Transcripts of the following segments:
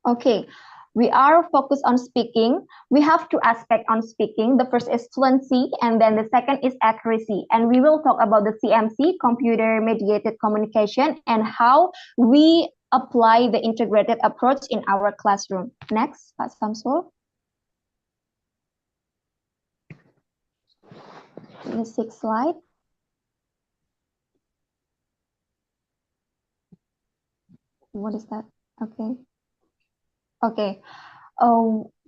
Okay, we are focused on speaking. We have two aspects on speaking. The first is fluency, and then the second is accuracy. And we will talk about the CMC, computer mediated communication, and how we apply the integrated approach in our classroom. Next, Pak Samsul. The sixth slide. What is that? Okay. Okay.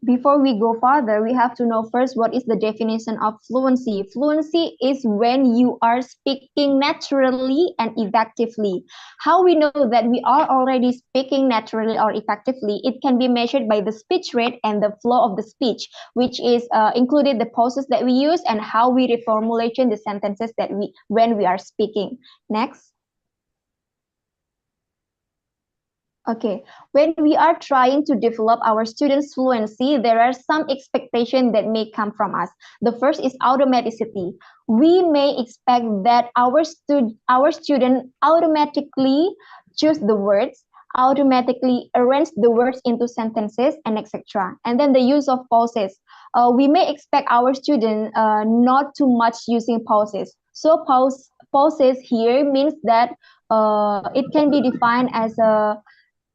Before we go further, we have to know first what is the definition of fluency. Fluency is when you are speaking naturally and effectively. How we know that we are already speaking naturally or effectively? It can be measured by the speech rate and the flow of the speech, which is included the pauses that we use and how we reformulation the sentences that when we are speaking. Next. Okay, when we are trying to develop our students' fluency, there are some expectations that may come from us. The first is automaticity. We may expect that our student automatically choose the words, automatically arrange the words into sentences, and etc. And then the use of pauses. We may expect our student not too much using pauses. So pauses here means that it can be defined as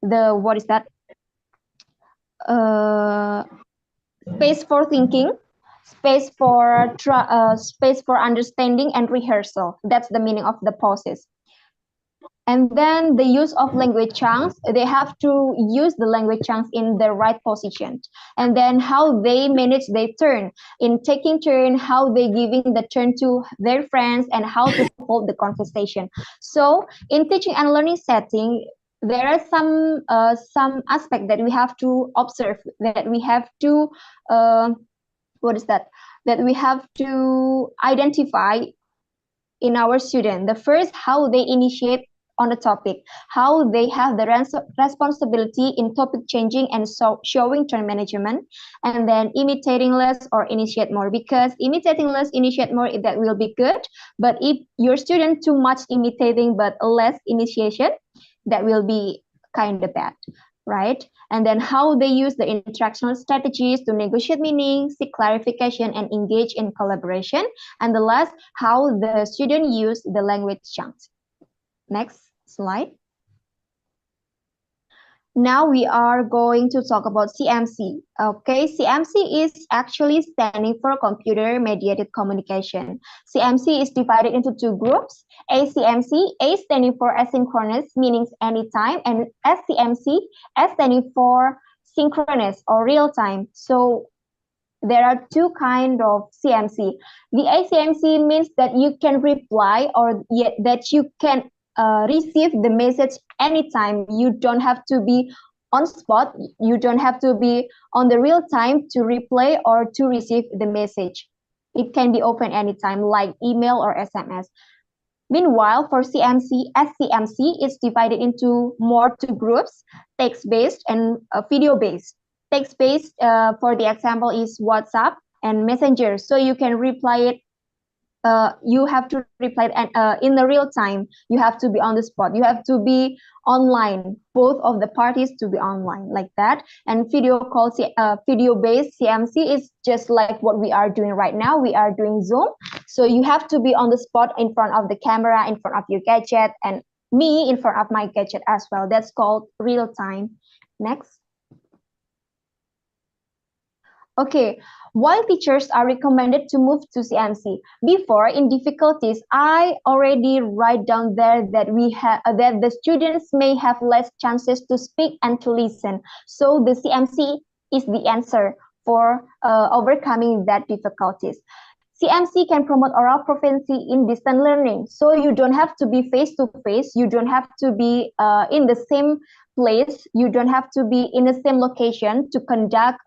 what is that space for thinking, space for understanding and rehearsal. That's the meaning of the pauses. And then the use of language chunks, they have to use the language chunks in the right position. And then how they manage their turn, in taking turn, how they giving the turn to their friends and how to hold the conversation. So in teaching and learning setting, there are some aspect that we have to observe, that we have to what is that we have to identify in our student. The first, how they initiate on the topic, how they have the responsibility in topic changing and showing turn management, and then imitating less or initiate more, because imitating less, initiate more, that will be good. But if your student too much imitating but less initiation, that will be kind of bad, right? And then how they use the interactional strategies to negotiate meaning, seek clarification, and engage in collaboration. And the last, how the student use the language chunks. Next slide. Now we are going to talk about CMC. Okay, CMC is actually standing for computer mediated communication. CMC is divided into two groups. ACMC, A standing for asynchronous, meaning anytime, and SCMC, S standing for synchronous or real time. So there are two kind of CMC. The ACMC means that you can reply, or that you can receive the message anytime. You don't have to be on spot. You don't have to be on the real time to replay or to receive the message. It can be open anytime, like email or SMS. Meanwhile, for CMC, SCMC is divided into more two groups: text-based and video-based. Text-based, for the example, is WhatsApp and Messenger. So you can reply it. You have to reply in the real time. You have to be on the spot. You have to be online. Both of the parties to be online, like that. And video-based CMC is just like what we are doing right now. We are doing Zoom. So you have to be on the spot in front of the camera, in front of your gadget, and me in front of my gadget as well. That's called real time. Next. Okay, why teachers are recommended to move to CMC? Before, in difficulties, I already write down there that that the students may have less chances to speak and to listen. So the CMC is the answer for overcoming that difficulties. CMC can promote oral proficiency in distant learning. So you don't have to be face to face. You don't have to be in the same place. You don't have to be in the same location to conduct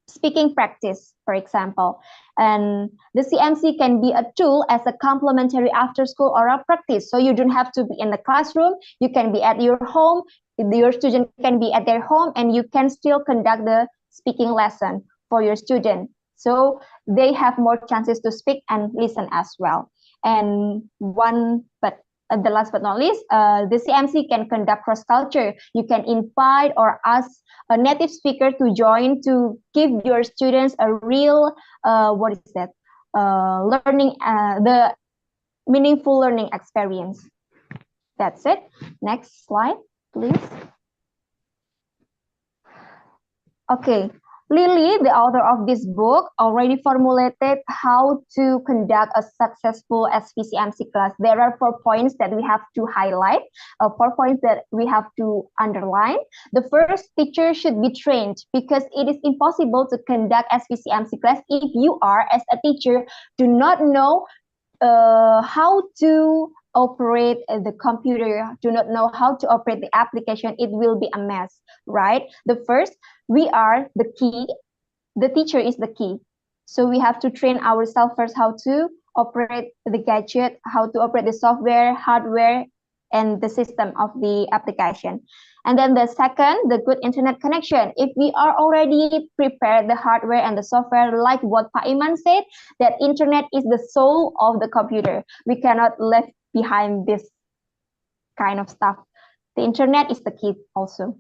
speaking practice, for example. And the CMC can be a tool as a complementary after-school oral practice. So you don't have to be in the classroom. You can be at your home. Your student can be at their home, and you can still conduct the speaking lesson for your student. So they have more chances to speak and listen as well. And the last but not least, the CMC can conduct cross-culture. You can invite or ask a native speaker to join to give your students a real, learning, the meaningful learning experience. That's it. Next slide, please. Okay, Lily, the author of this book, already formulated how to conduct a successful SPCMC class. There are 4 points that we have to highlight, 4 points that we have to underline. The first, teacher should be trained because it is impossible to conduct SPCMC class if you are, as a teacher, do not know how to operate the computer, do not know how to operate the application. It will be a mess, right? The first, we are the key, the teacher is the key. So we have to train ourselves first how to operate the gadget, how to operate the software, hardware, and the system of the application. And then the second, the good internet connection. If we are already prepared the hardware and the software, like what Pak Iman said, that internet is the soul of the computer. We cannot left behind this kind of stuff. The internet is the key also.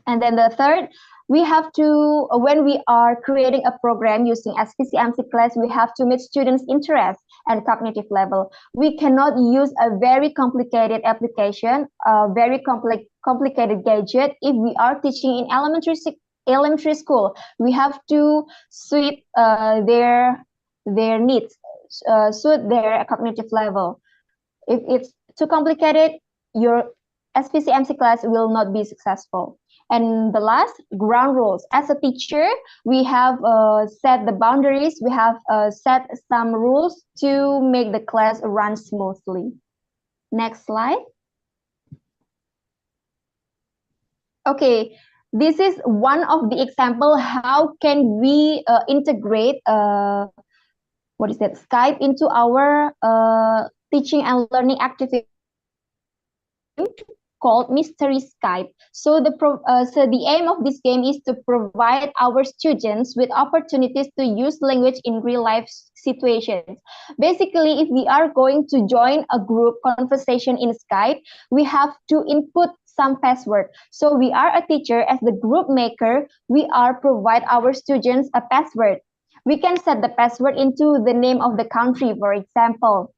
And then the third, we have to, when we are creating a program using SPCMC class, we have to meet students' interest and cognitive level. We cannot use a very complicated application, a very complicated gadget if we are teaching in elementary school. We have to suit their needs, suit their cognitive level. If it's too complicated, your SPCMC class will not be successful. And the last, ground rules. As a teacher, we have set the boundaries. We have set some rules to make the class run smoothly. Next slide. Okay, this is one of the example. How can we integrate Skype into our teaching and learning activity called Mystery Skype. So the aim of this game is to provide our students with opportunities to use language in real life situations. Basically, if we are going to join a group conversation in Skype, we have to input some password. So we are a teacher, as the group maker, we are provide our students a password. We can set the password into the name of the country, for example.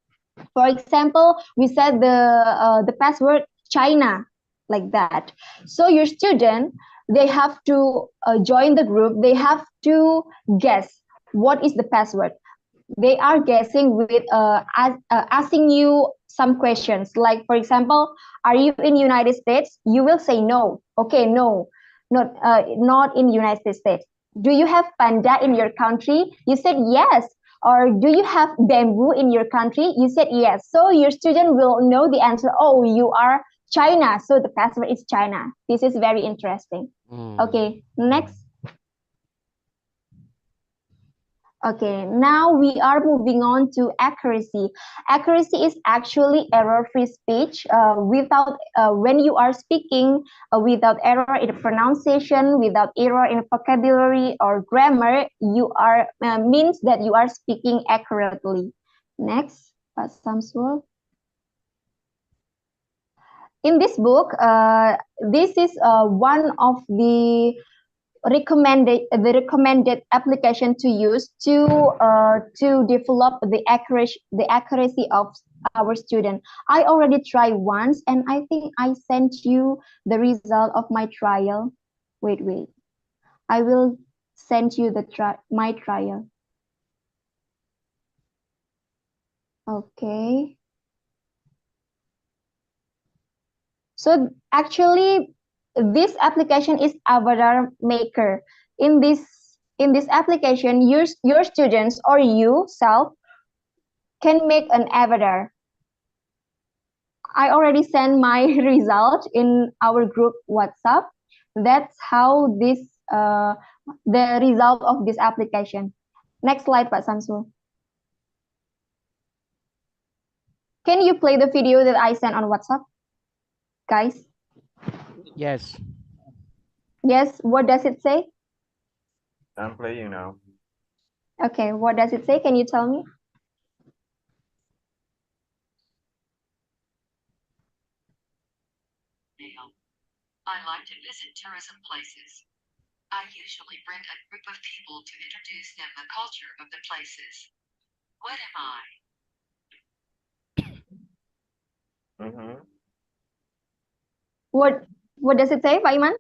For example, we set the password China, like that. So your student, they have to join the group. They have to guess what is the password. They are guessing with asking you some questions. Like, for example, are you in United States? You will say no. Okay, no, not in United States. Do you have panda in your country? You said yes. Or do you have bamboo in your country? You said yes. So your student will know the answer. Oh, you are China. So the password is China. This is very interesting. Okay, next. Okay, now we are moving on to accuracy. Accuracy is actually error-free speech without when you are speaking without error in pronunciation, without error in vocabulary or grammar, you are means that you are speaking accurately. Next, Pak Samsul. In this book, this is one of the recommended application to use to develop the accuracy of our student. I already tried once, and I think I sent you the result of my trial. Wait, I will send you my trial. Okay. So actually, this application is Avatar Maker. In this application, your students or you self can make an avatar. I already sent my result in our group WhatsApp. That's how this the result of this application. Next slide, Pak Samsul. Can you play the video that I sent on WhatsApp, guys? Yes. Yes, what does it say? I'm playing now. Okay, what does it say? Can you tell me? detail. I like to visit tourism places. I usually bring a group of people to introduce them the culture of the places. What am I? Mm-hmm. What does it say, Pak Iman?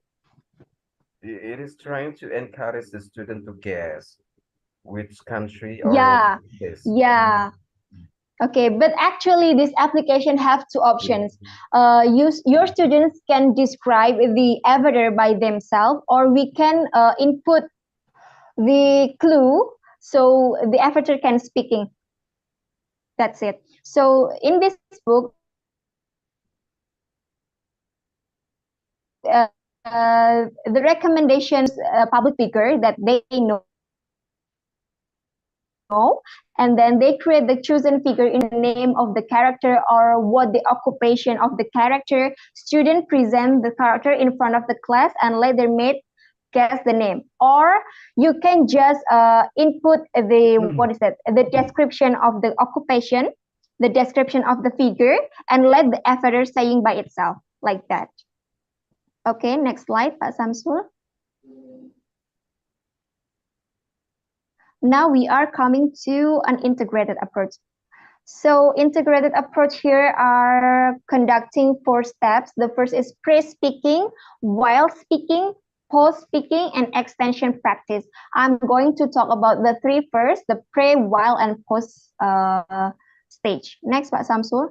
It is trying to encourage the student to guess which country or Yeah, place. yeah. Okay, but actually this application have two options. Your students can describe the avatar by themselves, or we can input the clue so the avatar can speaking. That's it. So in this book, the recommendations public figure that they know, and then they create the chosen figure in the name of the character or what the occupation of the character. Student present the character in front of the class and let their mate guess the name, or you can just input the what is that, the description of the occupation, the description of the figure, and let the avatar saying by itself like that. Okay, next slide, Pak Samsul. Now we are coming to an integrated approach. So integrated approach here are conducting 4 steps. The first is pre-speaking, while speaking, post-speaking, and extension practice. I'm going to talk about the 3 first, the pre, while, and post stage. Next, Pak Samsul.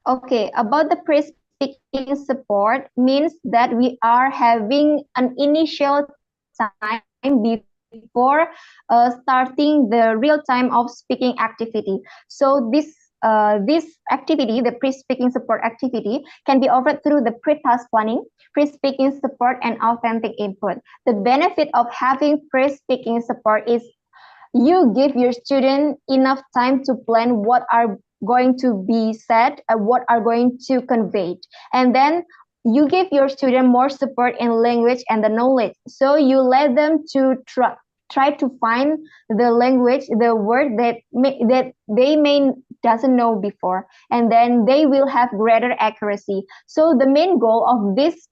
Okay, about the pre-speaking support means that we are having an initial time before starting the real time of speaking activity. So this activity, the pre-speaking support activity, can be offered through the pre-task planning, pre-speaking support, and authentic input. The benefit of having pre-speaking support is you give your student enough time to plan what are going to be said and what are going to convey, and then you give your student more support in language and the knowledge, so you let them to try to find the language, the word that they may doesn't know before, and then they will have greater accuracy. So the main goal of this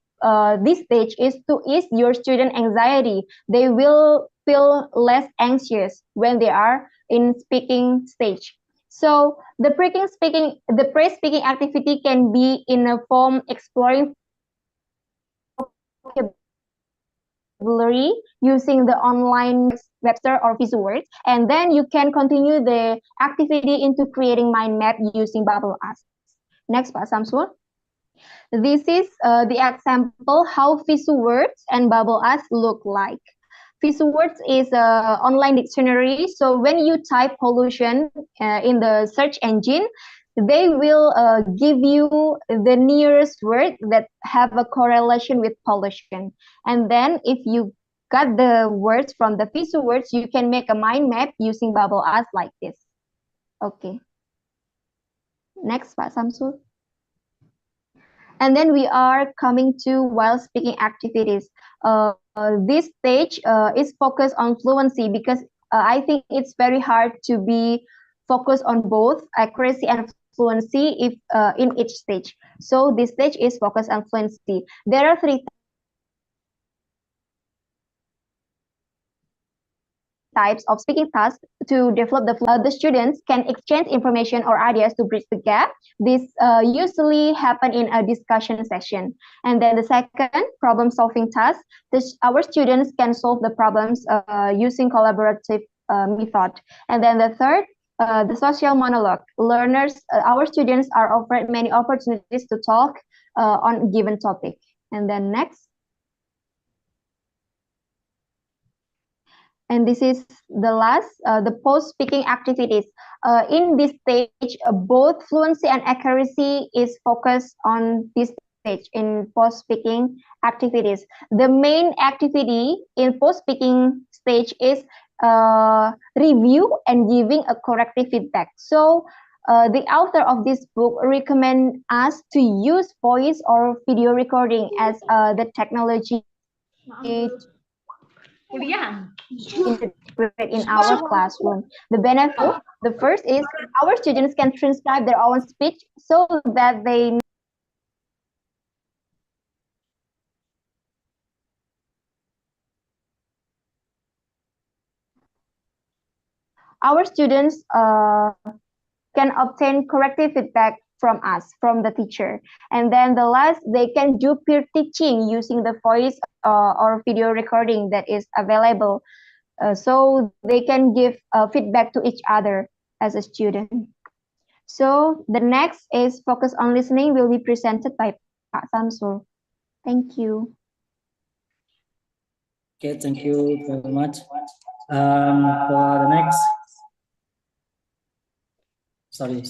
stage is to ease your student anxiety. They will feel less anxious when they are in speaking stage. So the pre-speaking activity can be in a form exploring vocabulary using the online Webster or Visuwords, and then you can continue the activity into creating mind map using Bubble Us. Next, Pak Samsul. This is the example how Visuwords and Bubble Us look like. Visuwords is an online dictionary. So when you type pollution in the search engine, they will give you the nearest word that have a correlation with pollution. And then if you got the words from the Visuwords, you can make a mind map using Bubble Us like this. Okay. Next, Pak Samsul. And then we are coming to while speaking activities. This stage is focused on fluency because I think it's very hard to be focused on both accuracy and fluency if in each stage. So this stage is focused on fluency. There are 3 types of speaking tasks to develop the students can exchange information or ideas to bridge the gap. This usually happen in a discussion session. And then the second, problem solving task. Our students can solve the problems using collaborative method. And then the third, the social monologue. Learners, our students are offered many opportunities to talk on a given topic. And then next. And this is the last, the post-speaking activities. In this stage, both fluency and accuracy is focused on this stage in post-speaking activities. The main activity in post-speaking stage is review and giving a corrective feedback. So the author of this book recommend us to use voice or video recording as the technology integrate in our classroom. The benefit, the first is our students can transcribe their own speech so that they our students can obtain corrective feedback from us, from the teacher. And then the last, they can do peer teaching using the voice or video recording that is available. So they can give feedback to each other as a student. So the next is focus on listening will be presented by Pak Samsul. Thank you. Okay, thank you very much. For the next, sorry. Do you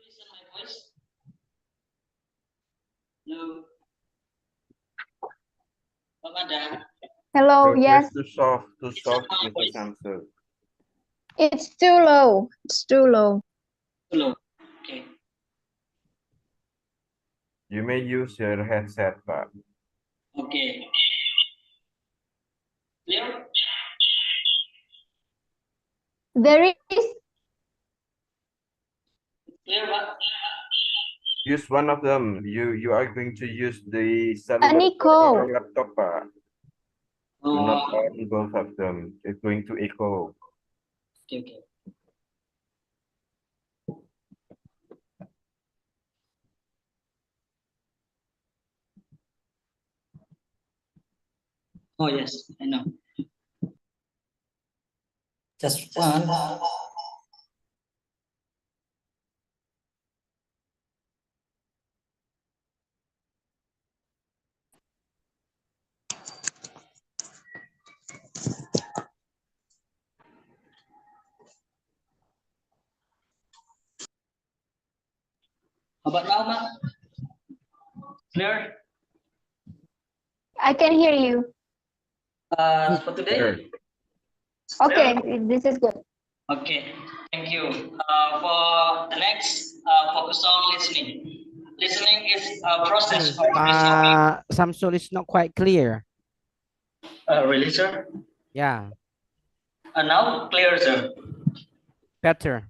listen my voice? No. Madam. Hello, Your yes. voice too soft, Mr. Samsul. It's too low. It's too low. Too low. Okay. You may use your headset, Pak. Okay. Clear? There is Clear, Pak? Use one of them. You are going to use the cellular echo. or laptop, Pak. Do not on both of them. It's going to echo. Okay, okay. Oh, yes, I know. Just one. How about now, Mak? Clear? I can hear you. For today? Okay, this is good. Okay, thank you. For the next, focus on listening. Listening is a process of resolving. Samsul is not quite clear. Really, sir? Yeah, Now clear, sir. better.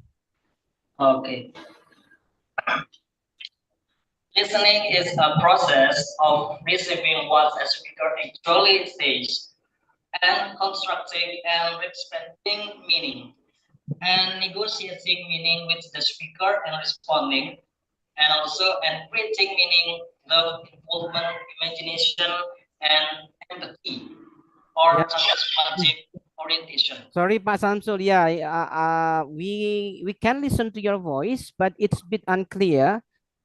Okay. Listening is a process of receiving what a speaker actually says and constructing and representing meaning and negotiating meaning with the speaker and responding and also and creating meaning the involvement, imagination, and empathy or transformative orientation. Sorry, Pak Samsul. Yeah, we can listen to your voice, but it's a bit unclear.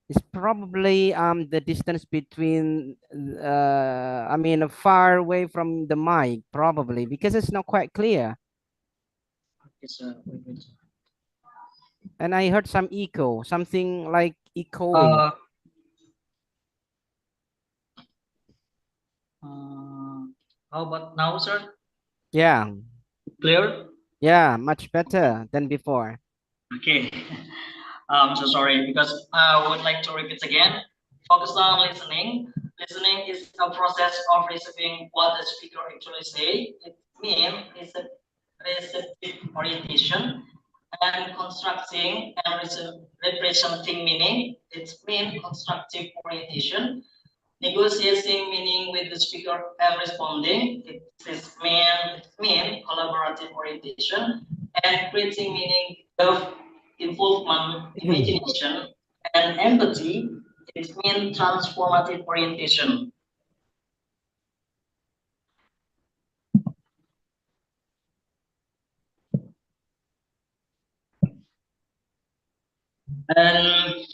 It's probably the distance between I mean far away from the mic, probably because it's not quite clear. And I heard some echo, something like echoing. How about now, sir? Yeah. Clear? Yeah, much better than before. Okay. I'm so sorry because I would like to repeat again. Focus on listening. Listening is a process of receiving what the speaker actually say. It means it's a receptive orientation and constructing and representing meaning. It means constructive orientation. Negotiating meaning with the speaker and responding. It mean collaborative orientation and creating meaning of involvement, imagination, and empathy. It means transformative orientation. And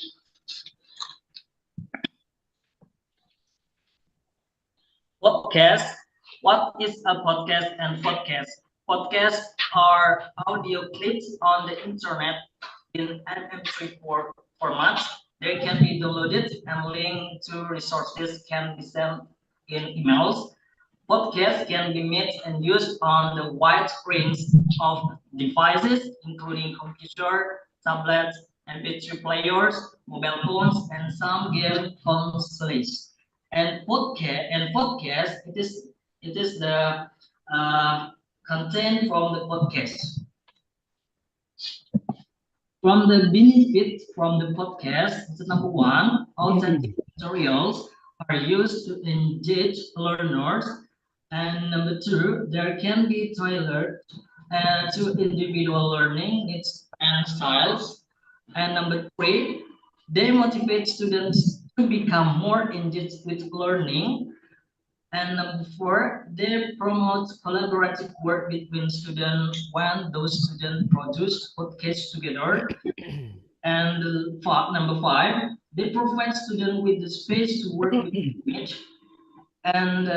podcast. What is a podcast and podcast? Podcasts are audio clips on the internet in MP3 format. They can be downloaded and linked to resources can be sent in emails. Podcasts can be made and used on the wide range of devices, including computer, tablets, MP3 players, mobile phones, and some game consoles. And podcast, it is the content from the podcast. From the benefit from the podcast, number one, authentic materials are used to engage learners. And number two, there can be tailored to individual learning needs and styles. And number three, they motivate students to become more engaged with learning. And number four, they promote collaborative work between students when those students produce podcasts together. And number five, they provide students with the space to work with image. And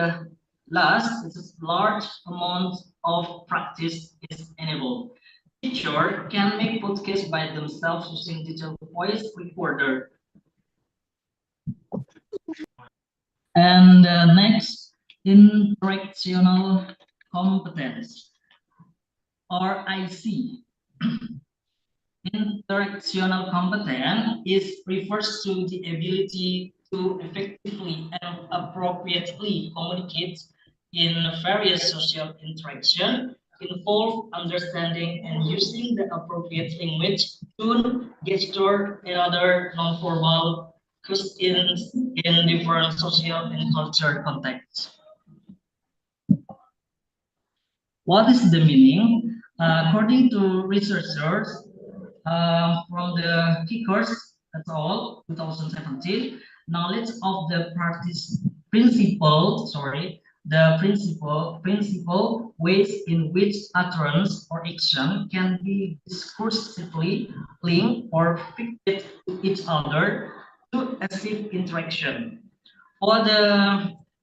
last, it's a large amount of practice is enabled. Teacher can make podcasts by themselves using digital voice recorder. And next, interactional competence, or IC. Interactional competence refers to the ability to effectively and appropriately communicate in various social interaction, involve understanding and using the appropriate language, tone, gesture, and other nonverbal cues in different social and cultural contexts. What is the meaning? According to researchers from the Kickers et al. 2017, knowledge of the principal ways in which utterance or action can be discursively linked or fitted to each other to achieve interaction. For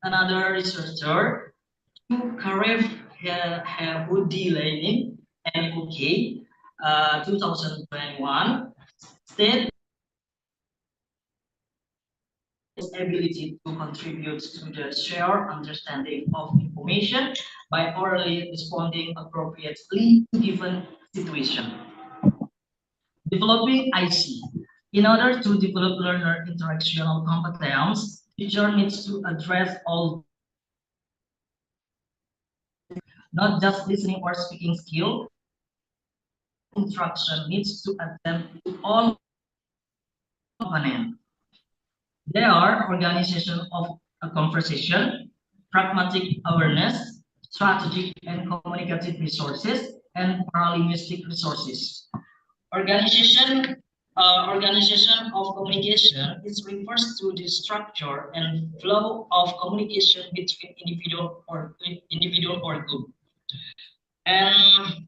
another researcher, Karev Hudilani and UK 2021 state its ability to contribute to the shared understanding of information by orally responding appropriately to given situation. Developing IC. In order to develop learner interactional competence, teacher needs to address all, not just listening or speaking skill. Instruction needs to attend to all components. There are organization of a conversation, pragmatic awareness, strategic and communicative resources, and paralinguistic resources. Organization of communication refers to the structure and flow of communication between individual or group. And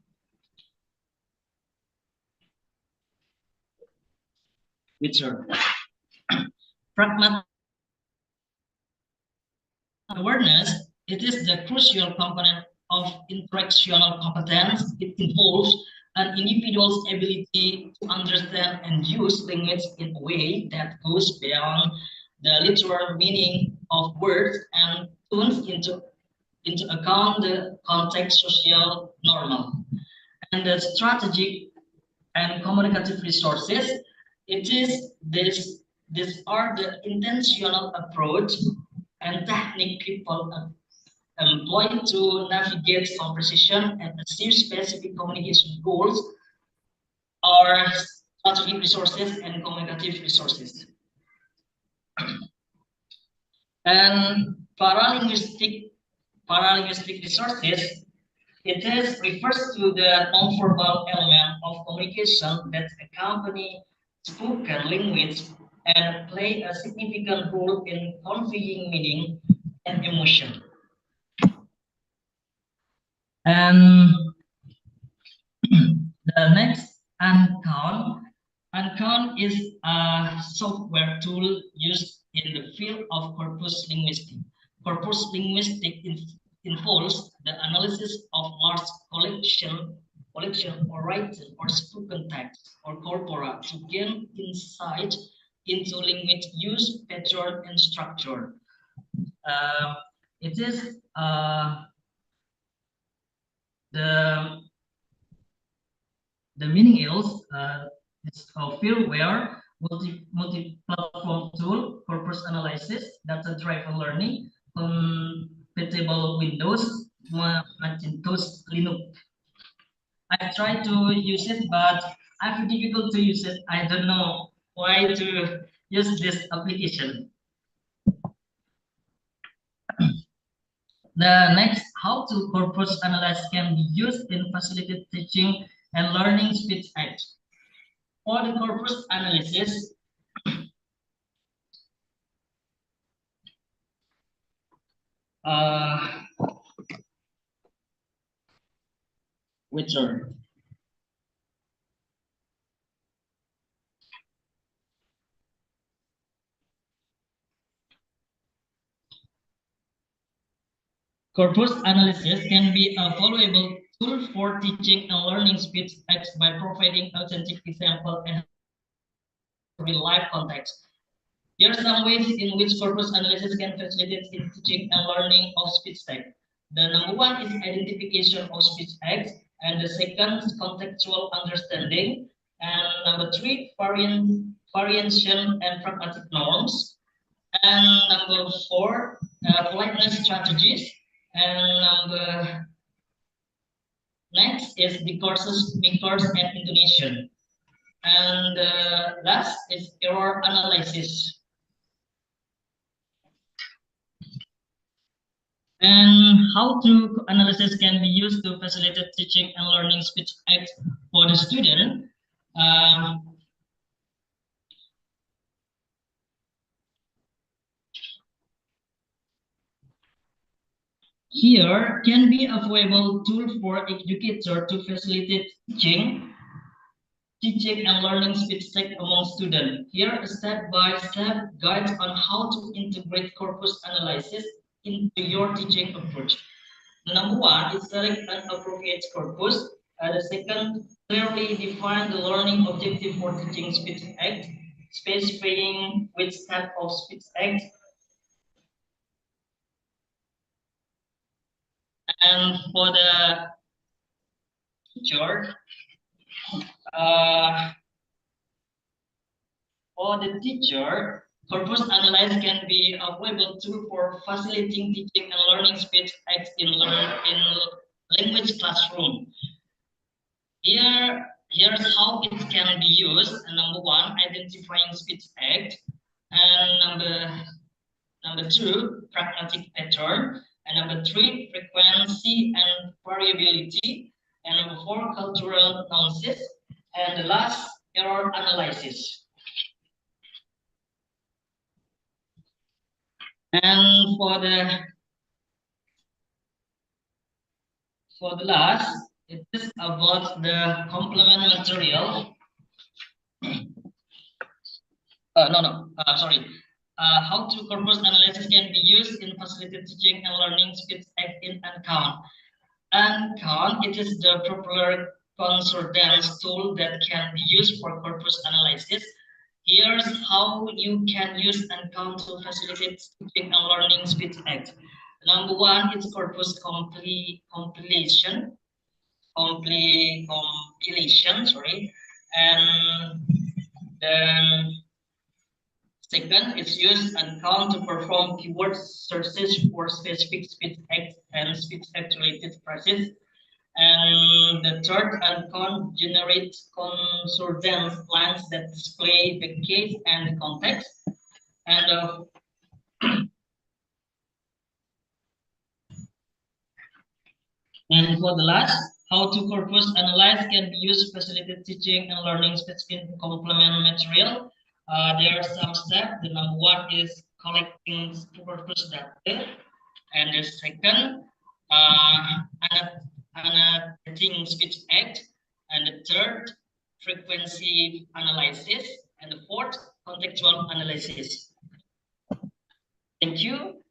pragmatic awareness, it is the crucial component of interactional competence. It involves an individual's ability to understand and use language in a way that goes beyond the literal meaning of words and turns into account the context social normal. And the strategic and communicative resources, these are the intentional approach and technique people employ to navigate conversation and achieve specific communication goals, or strategic resources and communicative resources. And paralinguistic resources, refers to the nonverbal element of communication that accompany spoken language and play a significant role in conveying meaning and emotion. And the next, Uncount. Uncount is a software tool used in the field of corpus linguistic. Corpus linguistic involves the analysis of large collection or written or spoken text or corpora to gain insight into language use, pattern, and structure. It is the meaning is it's a firmware multi-platform tool, corpus analysis, data-driven learning, compatible Windows, Macintosh, Linux. I tried to use it, but I feel difficult to use it. I don't know why to use this application. The next, how to corpus analyze can be used in facilitated teaching and learning speech acts. For the corpus analysis, which are corpus analysis can be a valuable tool for teaching and learning speech acts by providing authentic example and real-life context. There are some ways in which corpus analysis can facilitate in teaching and learning of speech text. The number one is identification of speech acts, and the second is contextual understanding, and number three, variation and pragmatic norms, and number four, politeness strategies, and number next is discourses, and intonation, and last is error analysis. And how to analysis can be used to facilitate teaching and learning speech acts for the student. Here can be a valuable tool for educator to facilitate teaching and learning speech text among students. Here a step-by-step guide on how to integrate corpus analysis into your teaching approach. The number one is select an appropriate corpus. The second, clearly define the learning objective for teaching speech act, specifying which type of speech act. And for the teacher, corpus analysis can be a valuable tool for facilitating teaching and learning speech acts in language classroom. Here's how it can be used. Number one, identifying speech act, and number two, pragmatic pattern, and number three, frequency and variability, and number four, cultural nuances, and the last, error analysis. And for the last, it is about the complement material. How to corpus analysis can be used in facilitated teaching and learning speech act in Uncount. Uncount, it is the popular concordance tool that can be used for corpus analysis. Here's how you can use Uncount to facilitate teaching and learning speech act. Number one is corpus compilation, and then second, it's used Uncount to perform keyword searches for specific speech acts and speech act related phrases. And the third, Uncount generates concordance lines that display the case and the context. And and for the last, how to corpus analyze can be used to facilitate teaching and learning specific complement material. There are some steps. The number one is collecting corpus data, and the second, annotating speech act, and the third, frequency analysis, and the fourth, contextual analysis. Thank you.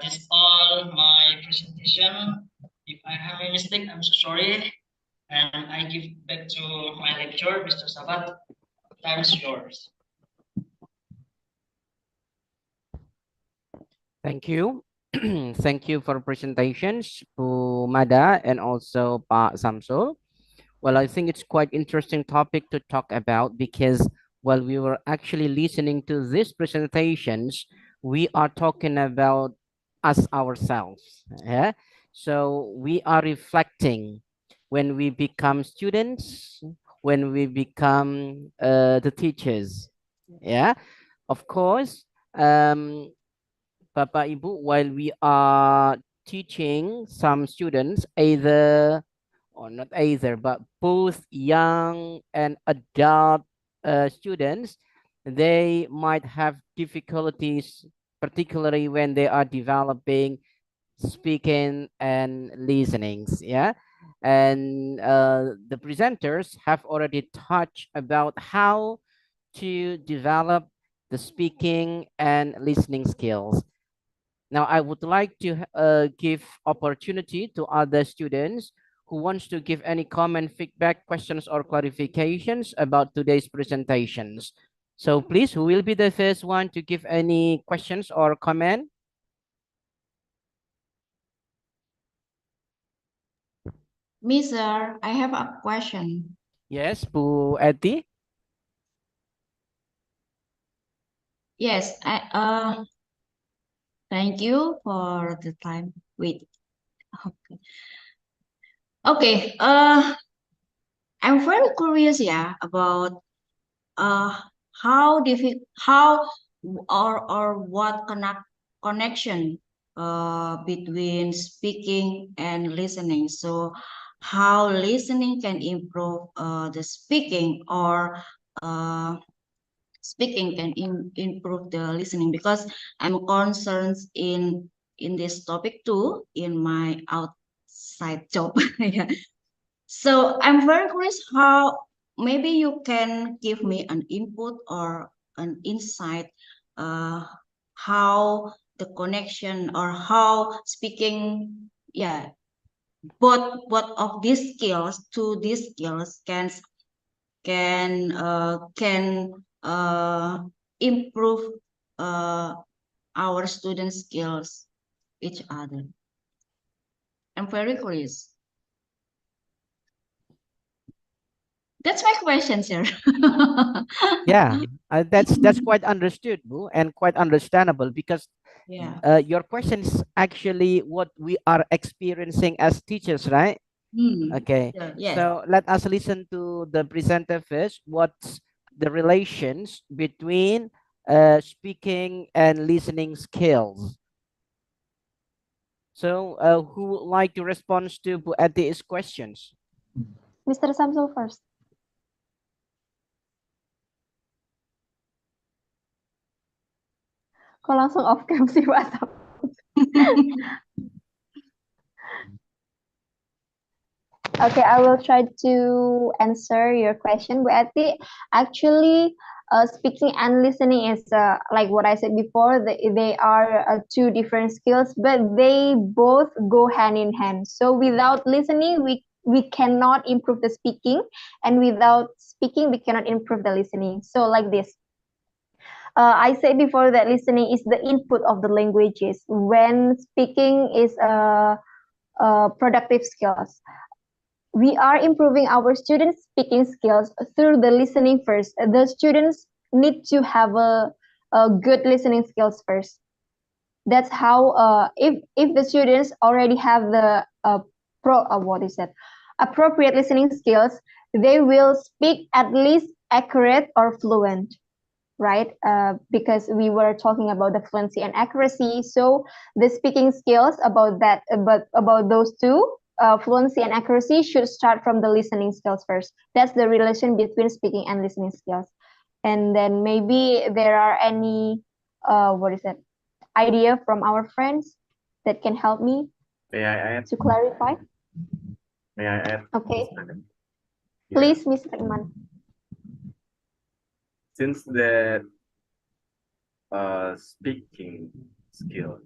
This is all my presentation. If I have a mistake, I'm so sorry. And I give back to my lecturer, Mr. Sabat. Time's yours. Thank you. Thank you for presentations, Bu Mada and also Pak Samsul. Well, I think it's quite interesting topic to talk about because while we were actually listening to these presentations, we are talking about us ourselves. Yeah. So we are reflecting when we become students, when we become the teachers. Yeah. Of course, um, Bapak Ibu, while we are teaching some students, either or not either, but both young and adult students, they might have difficulties, particularly when they are developing speaking and listenings. Yeah. And the presenters have already touched about how to develop the speaking and listening skills. Now, I would like to give opportunity to other students who wants to give any comment, feedback, questions, or clarifications about today's presentations. So please, who will be the first one to give any questions or comment? Mister, I have a question. Yes, Bu Eti. Yes, thank you for the time. Wait. Okay. Okay. I'm very curious, yeah, about uh how or what connection between speaking and listening. So how listening can improve the speaking, or uh speaking can improve the listening, because I'm concerned in this topic too in my outside job. Yeah. So I'm very curious how maybe you can give me an input or an insight, uh, how the connection or how speaking, yeah, both of these skills, to these skills can improve uh, our student skills each other. I'm very curious. That's my question, sir. Yeah, that's quite understood, Bu, and quite understandable because Yeah. your question is actually what we are experiencing as teachers, right? Okay, Yeah, yes. so let us listen to the presenter first. What's the relations between speaking and listening skills? So, who would like to respond to Bu Eti's questions? Mr. Samsul first. Kok langsung off cam sih Pak Samsul? Okay, I will try to answer your question, Bu Eti. Actually, speaking and listening is like what I said before. They are two different skills, but they both go hand in hand. So without listening, we cannot improve the speaking, and without speaking, we cannot improve the listening. So like this. I said before that listening is the input of the languages, when speaking is productive skills. We are improving our students' speaking skills through the listening first. The students need to have a good listening skills first. That's how if the students already have the what is that, appropriate listening skills, they will speak at least accurate or fluent, right? Because we were talking about the fluency and accuracy. So the speaking skills about that, about those two, fluency and accuracy, should start from the listening skills first. That's the relation between speaking and listening skills. And then maybe there are any, what is that, idea from our friends that can help me May I add? to clarify? May I add? Okay, Yeah. please, Mr. Iman. Since the speaking skill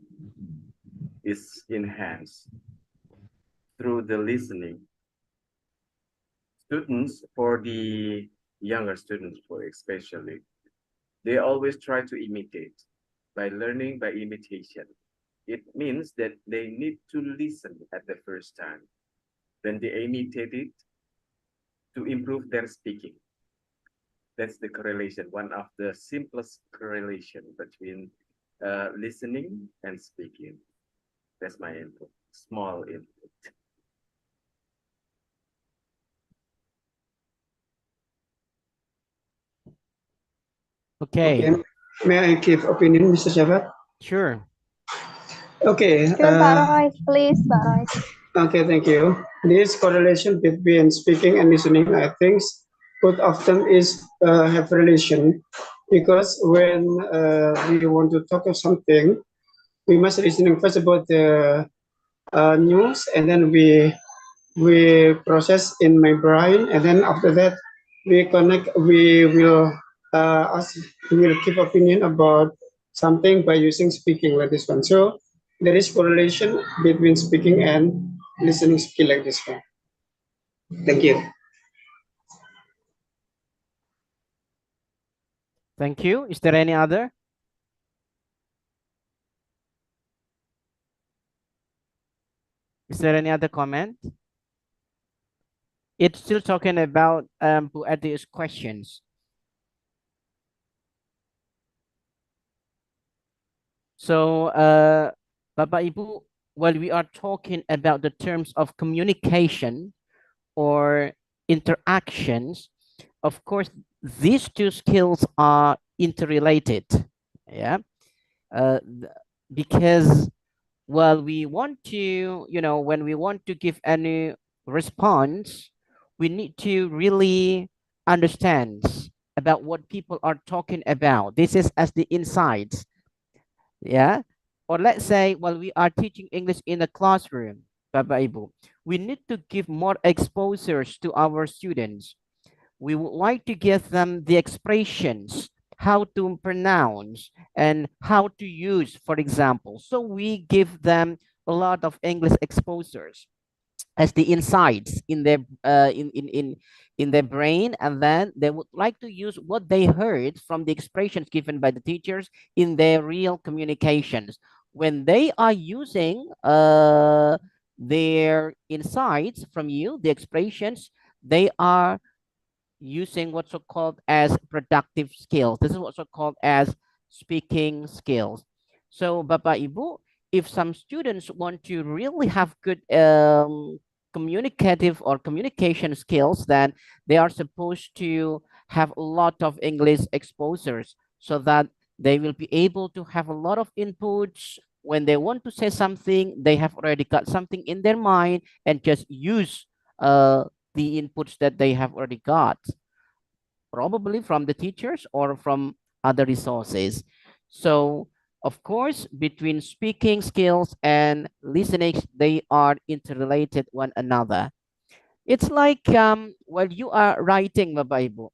is enhanced through the listening, students, for the younger students, for especially, they always try to imitate by learning by imitation. it means that they need to listen at the first time. Then they imitate it to improve their speaking. That's the correlation, one of the simplest correlation between listening and speaking. That's my input, small input. Okay, Okay. May I give opinion, Mr. Javad? sure. Okay. Sure, Pak Roy, please, Pak Roy. Okay, thank you. This correlation between speaking and listening, I think, both of them is have relation, because when we want to talk of something, we must listening first about the news, and then we process in my brain, and then after that we connect. We will we will give opinion about something by using speaking like this one. So there is correlation between speaking and listening skill like this one. Thank you. Thank you. Is there any other? Is there any other comment? It's still talking about Puadi's questions. So, Bapak Ibu, while we are talking about the terms of communication or interactions, of course, these two skills are interrelated. Yeah, because well, we want to, when we want to give any response, we need to really understand about what people are talking about. This is as the insights. Yeah. Or let's say, well, we are teaching English in a classroom, Bapak Ibu. We need to give more exposures to our students. We would like to give them the expressions, how to pronounce and how to use, for example. So we give them a lot of English exposures as the insights in their in their brain, and then they would like to use what they heard from the expressions given by the teachers in their real communications. When they are using their insights from you, the expressions, they are using what's so called as productive skills. This is what's so called as speaking skills. So, Bapak Ibu, if some students want to really have good communicative or communication skills, then they are supposed to have a lot of English exposures so that they will be able to have a lot of inputs. When they want to say something, they have already got something in their mind and just use the inputs that they have already got, probably from the teachers or from other resources. So, of course, between speaking skills and listening, they are interrelated one another. It's like when you are writing the Bible,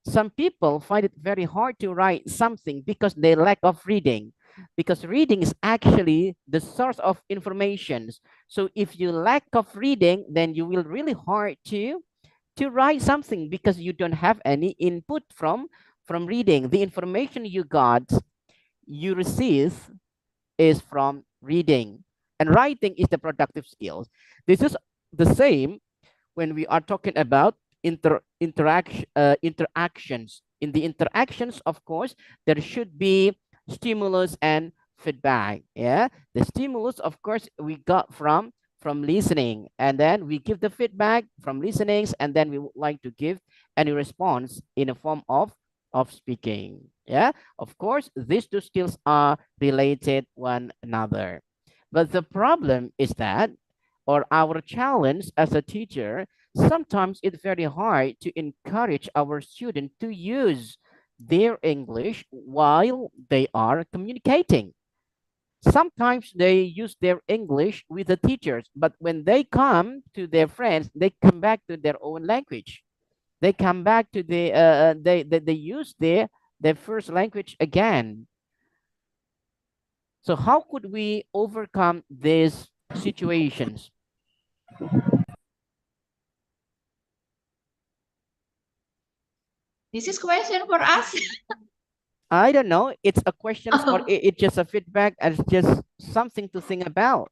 some people find it very hard to write something because they lack of reading, because reading is actually the source of information. So if you lack of reading, then you will really hard to write something because you don't have any input from reading. The information you receive is from reading, and writing is the productive skills. This is the same when we are talking about interactions. In the interactions, of course, there should be stimulus and feedback. Yeah, the stimulus, of course, we got from listening, and then we give the feedback from listenings, and then we would like to give any response in a form of speaking. Yeah, of course, these two skills are related one another. But the problem is that, or our challenge as a teacher, sometimes it's very hard to encourage our students to use their English while they are communicating. Sometimes they use their English with the teachers, but when they come to their friends, they come back to their own language. They come back to they use their first language again. So how could we overcome these situations? This is question for us. I don't know. It's a questions or Oh, it's just a feedback and it's just something to think about.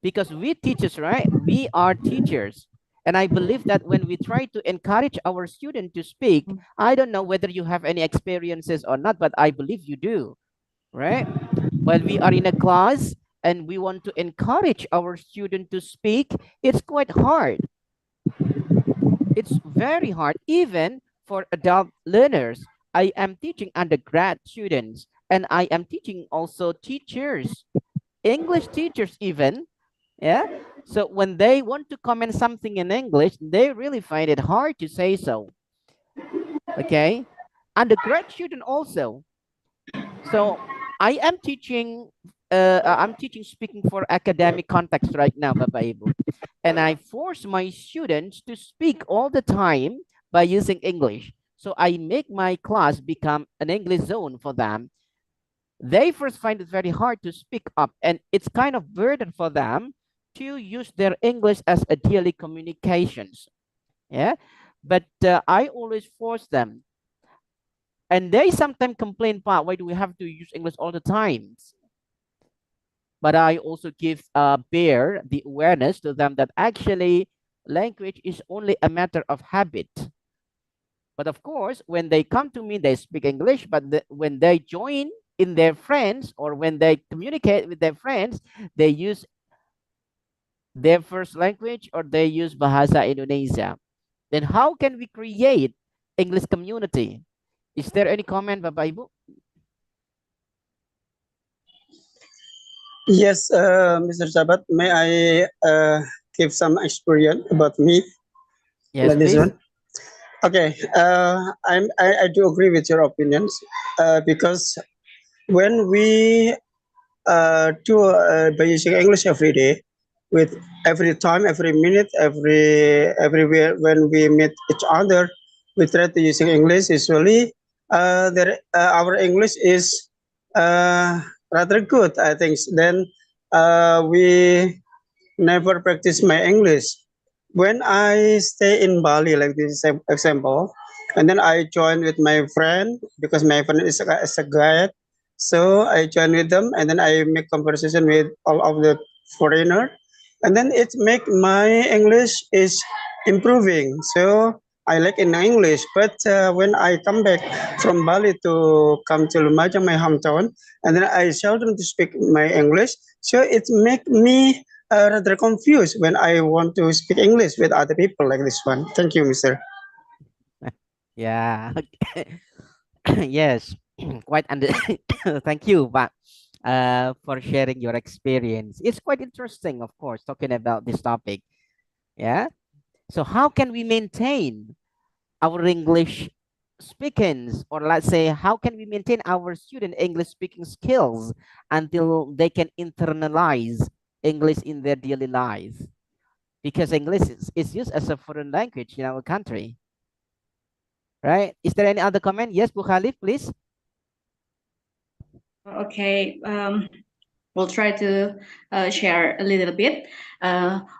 Because we teachers, right? We are teachers. And I believe that when we try to encourage our student to speak, I don't know whether you have any experiences or not, but I believe you do, right? When we are in a class and we want to encourage our student to speak, it's quite hard. It's very hard, even for adult learners. I am teaching undergrad students and I am teaching also teachers, English teachers even. Yeah. So when they want to comment something in English, they really find it hard to say so. Okay. Undergrad student also. So I'm teaching speaking for academic context right now, Bapak Ibu. And I force my students to speak all the time by using English. So I make my class become an English zone for them. They first find it very hard to speak up, and it's kind of burden for them to use their English as a daily communications. Yeah. But I always force them, and they sometimes complain, "Pa, why do we have to use English all the time?" But I also give bear the awareness to them that actually language is only a matter of habit. But of course, when they come to me, they speak English, but when they join in their friends or when they communicate with their friends, they use their first language or they use Bahasa Indonesia. Then how can we create English community? Is there any comment, Bapak Ibu? Yes, Mr. Sabat, may I give some experience about me? Yes, Like this please. one. Okay, I do agree with your opinions because when we do by using English every day, with every time, every minute, everywhere when we meet each other, we try to using English. Usually, our English is rather good, I think. Then we never practice my English. When I stay in Bali, like this example, and then I join with my friend because my friend is a guide. So I join with them, and then I make conversation with all of the foreigner, and then it make my English is improving. So I like in English, but when I come back from Bali to come to Lumajang, my hometown, and then I seldom to speak my English. So it make me rather confused when I want to speak English with other people like this one. Thank you, Mister. Yeah. Yes. Quite under thank you, but for sharing your experience. It's quite interesting, of course, talking about this topic. Yeah. So how can we maintain our English speakings, or let's say, how can we maintain our student English speaking skills until they can internalize English in their daily life? Because English is used as a foreign language in our country, right? Is there any other comment? Yes, Bu Khalif, please. okay. We'll try to share a little bit.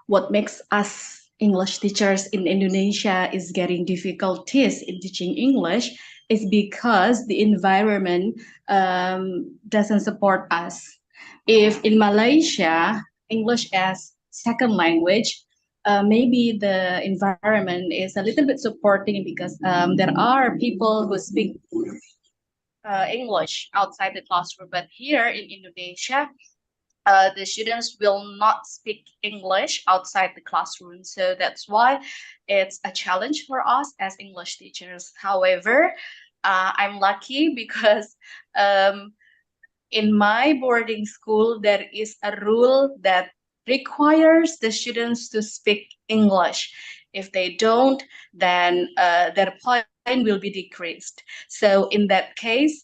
What makes us English teachers in Indonesia is getting difficulties in teaching English is because the environment doesn't support us. If in Malaysia, English as second language, maybe the environment is a little bit supporting because there are people who speak English outside the classroom. But here in Indonesia, the students will not speak English outside the classroom. So that's why it's a challenge for us as English teachers. However, I'm lucky because in my boarding school, there is a rule that requires the students to speak English. If they don't, then their point will be decreased. So in that case,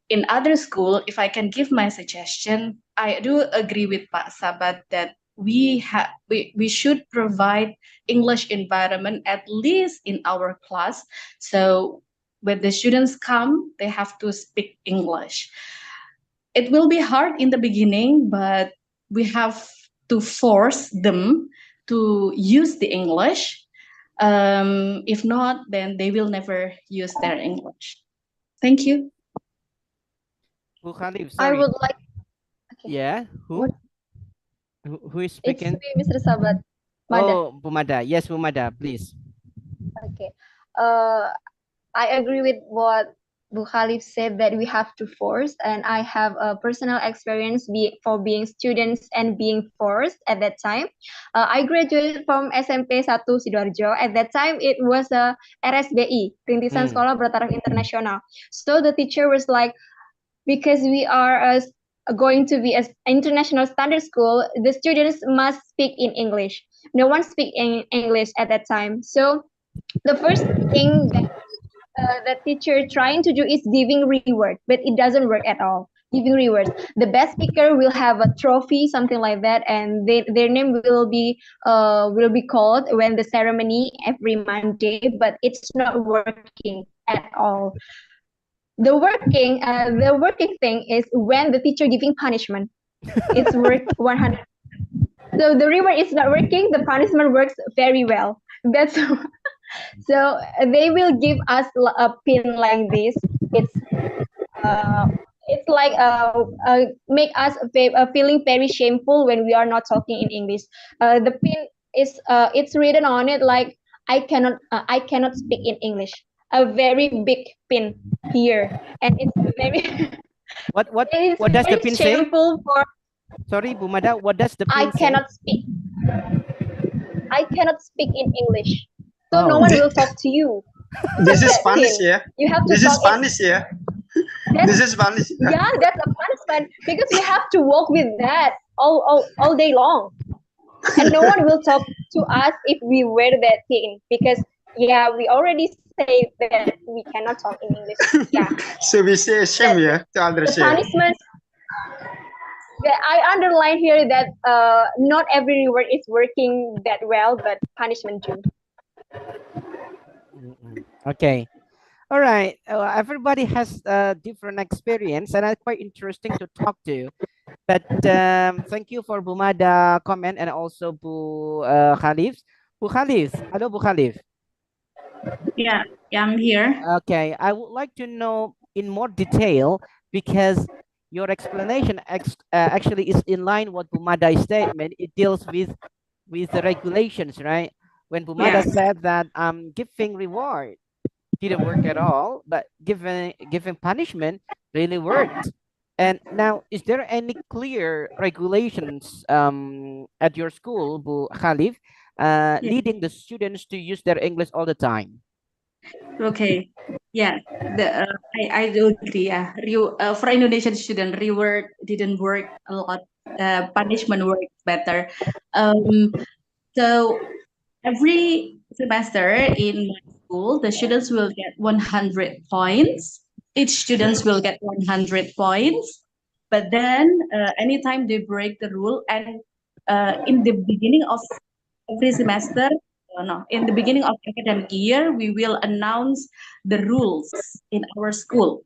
in other school, if I can give my suggestion, I do agree with Pak Sabat that we should provide English environment at least in our class. So when the students come, they have to speak English. It will be hard in the beginning, but we have to force them to use the English. If not, then they will never use their English. Thank you. Bu Khalif, I sorry. would like. Okay. Yeah, What? who is It's speaking? me, Mr. Sabat. Mada. Oh, Bu Mada. Yes, Bu Mada, please. Okay. I agree with what Bu Khalif said that we have to force, and I have a personal experience for being students and being forced at that time. I graduated from SMP 1 Sidoarjo. At that time, it was a RSBI, Rintisan Sekolah Bertaraf Internasional. So the teacher was like, because we are going to be an international standard school, the students must speak in English. No one speak in English at that time. So the first thing that the teacher trying to do is giving reward, but it doesn't work at all. Giving rewards, the best speaker will have a trophy, something like that, and their name will be called when the ceremony every Monday, but it's not working at all. The working thing is when the teacher giving punishment. It's work 100. So the reward is not working, the punishment works very well. That's so they will give us a pin like this. It's like make us feeling very shameful when we are not talking in English. The pin is it's written on it like I cannot speak in English. A very big pin here, and it's very What it's what does the very pin say? shameful for Sorry, Bu Mada, what does the I pin say? cannot speak. I cannot speak in English, so no Oh. one will talk to you. This is That Spanish, pin. yeah. You have to This is talk in. Spanish, yeah. That's- This is Spanish. Yeah, that's a punishment because you have to walk with that all day long, and no one will talk to us if we wear that thing because yeah, we already say that we cannot talk in English. Yeah, So we say shame, That- yeah, to the others, yeah. punishment. That I underline here that not every reward is working that well, but punishment do. Okay. All right. Everybody has a different experience, and it's quite interesting to talk to. But thank you for Bu Mada comment and also Bu Khalif. Bu Khalif, hello, Bu Khalif. Yeah, I'm here. Okay, I would like to know in more detail because your explanation actually is in line with Bumada's statement. It deals with the regulations, right? When Bumada Yes. said that giving reward didn't work at all, but giving punishment really worked. And now, is there any clear regulations at your school, Bu Khalif, leading the students to use their English all the time? Okay. Yeah. I do agree. Yeah. For Indonesian student, reward didn't work a lot. Punishment worked better. So every semester in my school, the students will get 100 points. Each students will get 100 points. But then, anytime they break the rule, and in the beginning of every semester, no, in the beginning of academic year, we will announce the rules in our school.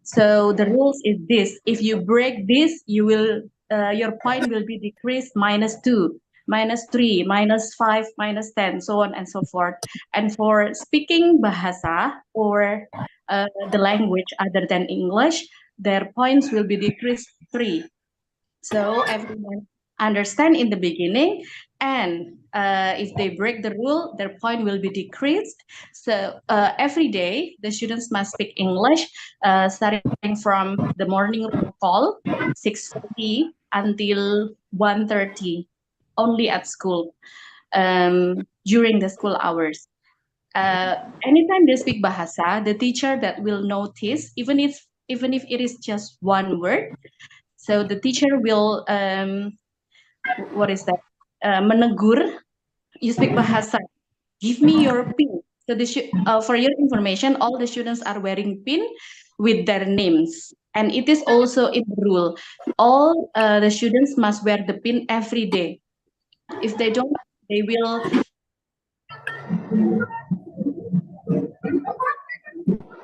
So the rules is this: if you break this, you will your point will be decreased -2, -3, -5, -10, so on and so forth. And for speaking bahasa or the language other than English, their points will be decreased 3. So everyone understand in the beginning, and if they break the rule, their point will be decreased. So every day, the students must speak English, starting from the morning call, 6:30 until 1:30, only at school, during the school hours. Anytime they speak bahasa, the teacher that will notice, even if it is just one word, so the teacher will what is that? Menegur. You speak bahasa. Give me your pin. So for your information, all the students are wearing pin with their names, and it is also in the rule. All the students must wear the pin every day. If they don't, they will.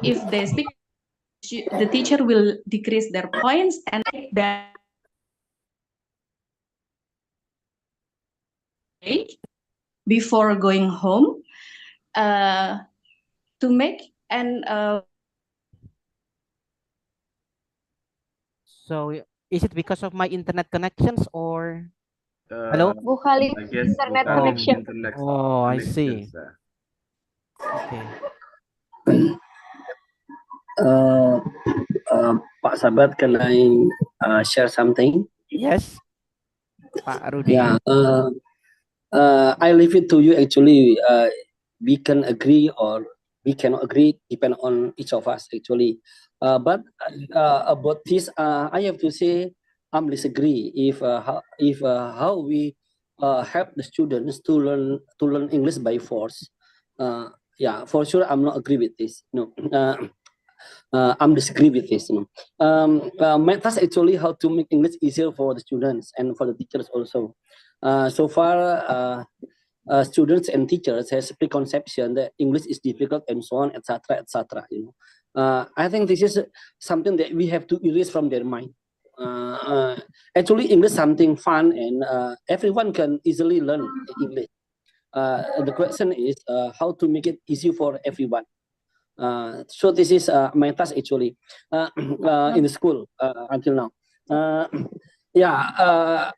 If they speak, the teacher will decrease their points and take that before going home to make and So is it because of my internet connections or hello? Bu Khalif, I guess internet bukan connection. internet Oh, I connections. see. Okay. Pak Sabat, can I share something? Yes, Pak Rudy. Yeah, I leave it to you. Actually, we can agree or we cannot agree, depend on each of us. Actually, but about this, I have to say I'm disagree. If how we help the students to learn English by force. Yeah, for sure, I'm not agree with this. No. I'm disagree with this. My task actually how to make English easier for the students and for the teachers also. So far, students and teachers has preconception that English is difficult and so on, etc., etc. I think this is something that we have to erase from their mind. Actually, English is something fun and everyone can easily learn English. The question is how to make it easy for everyone. So this is my task actually in the school until now. Yeah,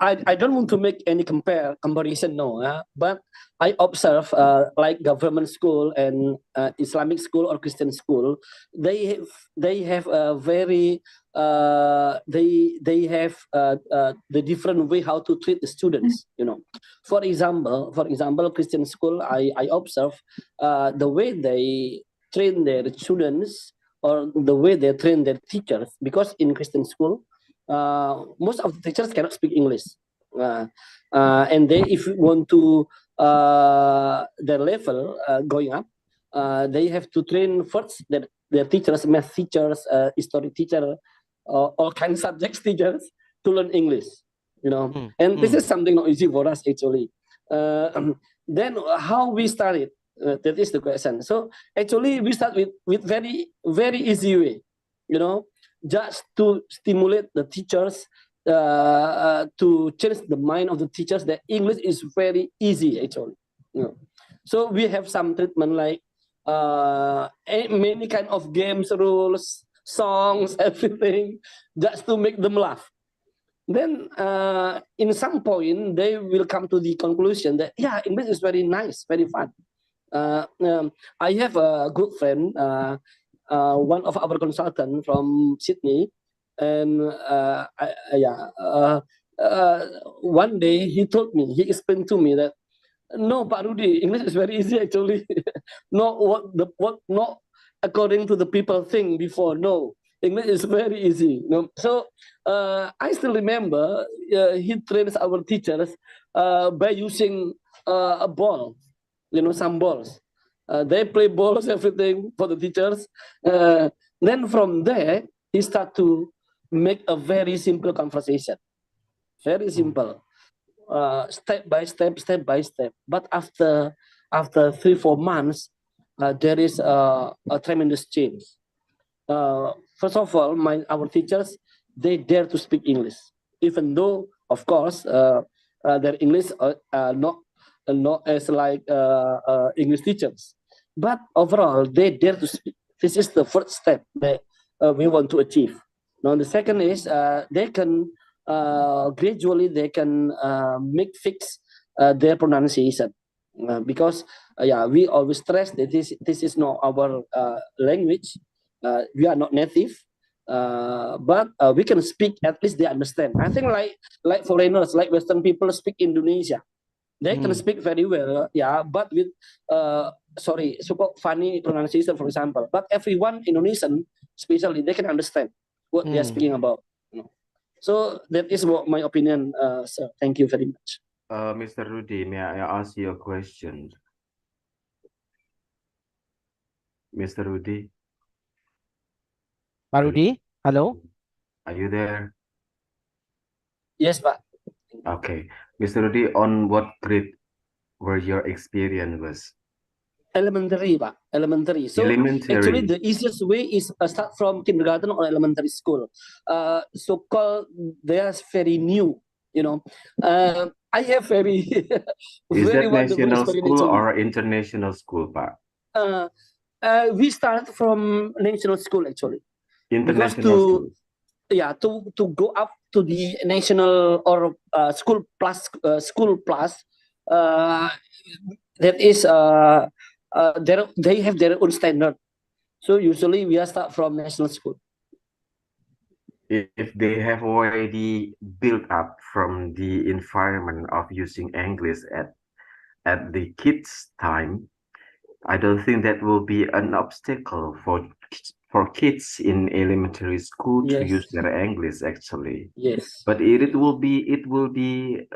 I don't want to make any comparison, no. But I observe like government school and Islamic school or Christian school, they have a very they have the different way how to treat the students. For example, Christian school, I observe the way they train their students or the way they train their teachers, because in Christian school, most of the teachers cannot speak English, and they, if you want to their level going up, they have to train first their teachers, math teachers, history teacher, all kinds of subjects teachers to learn English. And this is something not easy for us actually. Then how we started? That is the question. So actually, we start with very, very easy way, just to stimulate the teachers, to change the mind of the teachers that English is very easy actually. So we have some treatment like many kind of games, rules, songs, everything, just to make them laugh. Then in some point they will come to the conclusion that English is very nice, very fun. I have a good friend, one of our consultant from Sydney, and one day he explained to me that no, Pak Rudy, English is very easy actually. Not not according to the people think before. No, English is very easy. So I still remember he trains our teachers by using a ball. Some balls. They play balls, everything for the teachers. Then from there, he start to make a very simple conversation. Very simple. Step by step. But after 3-4 months, there is a tremendous change. First of all, our teachers, they dare to speak English, even though, of course, their English not as like English teachers, but overall they dare to speak. This is the first step that we want to achieve. Now the second is they can gradually they can fix their pronunciation, because we always stress that this is not our language. We are not native, but we can speak, at least they understand. I think like foreigners, like Western people speak Indonesia. They can speak very well, but with super funny pronunciation, for example. But everyone Indonesian, especially, they can understand what they are speaking about. So that is what my opinion, sir. Thank you very much. Mr. Rudy, may I ask you a question? Mr. Rudy? Pak Rudy, hello? Are you there? Yes, Pak. Okay. Mr. Rudy, on what grade were your experience was? Elementary, Pak. Elementary. So elementary. Actually, the easiest way is start from kindergarten or elementary school. So-called, they are very new. I have very Is very that national school or international school, Pak? We start from national school actually. International school. to go up to the national or school plus that is they have their own standard. So usually we are start from national school. If they have already built up from the environment of using English at the kids' time, I don't think that will be an obstacle for kids in elementary school to use Yes. their English actually. Yes. But it will be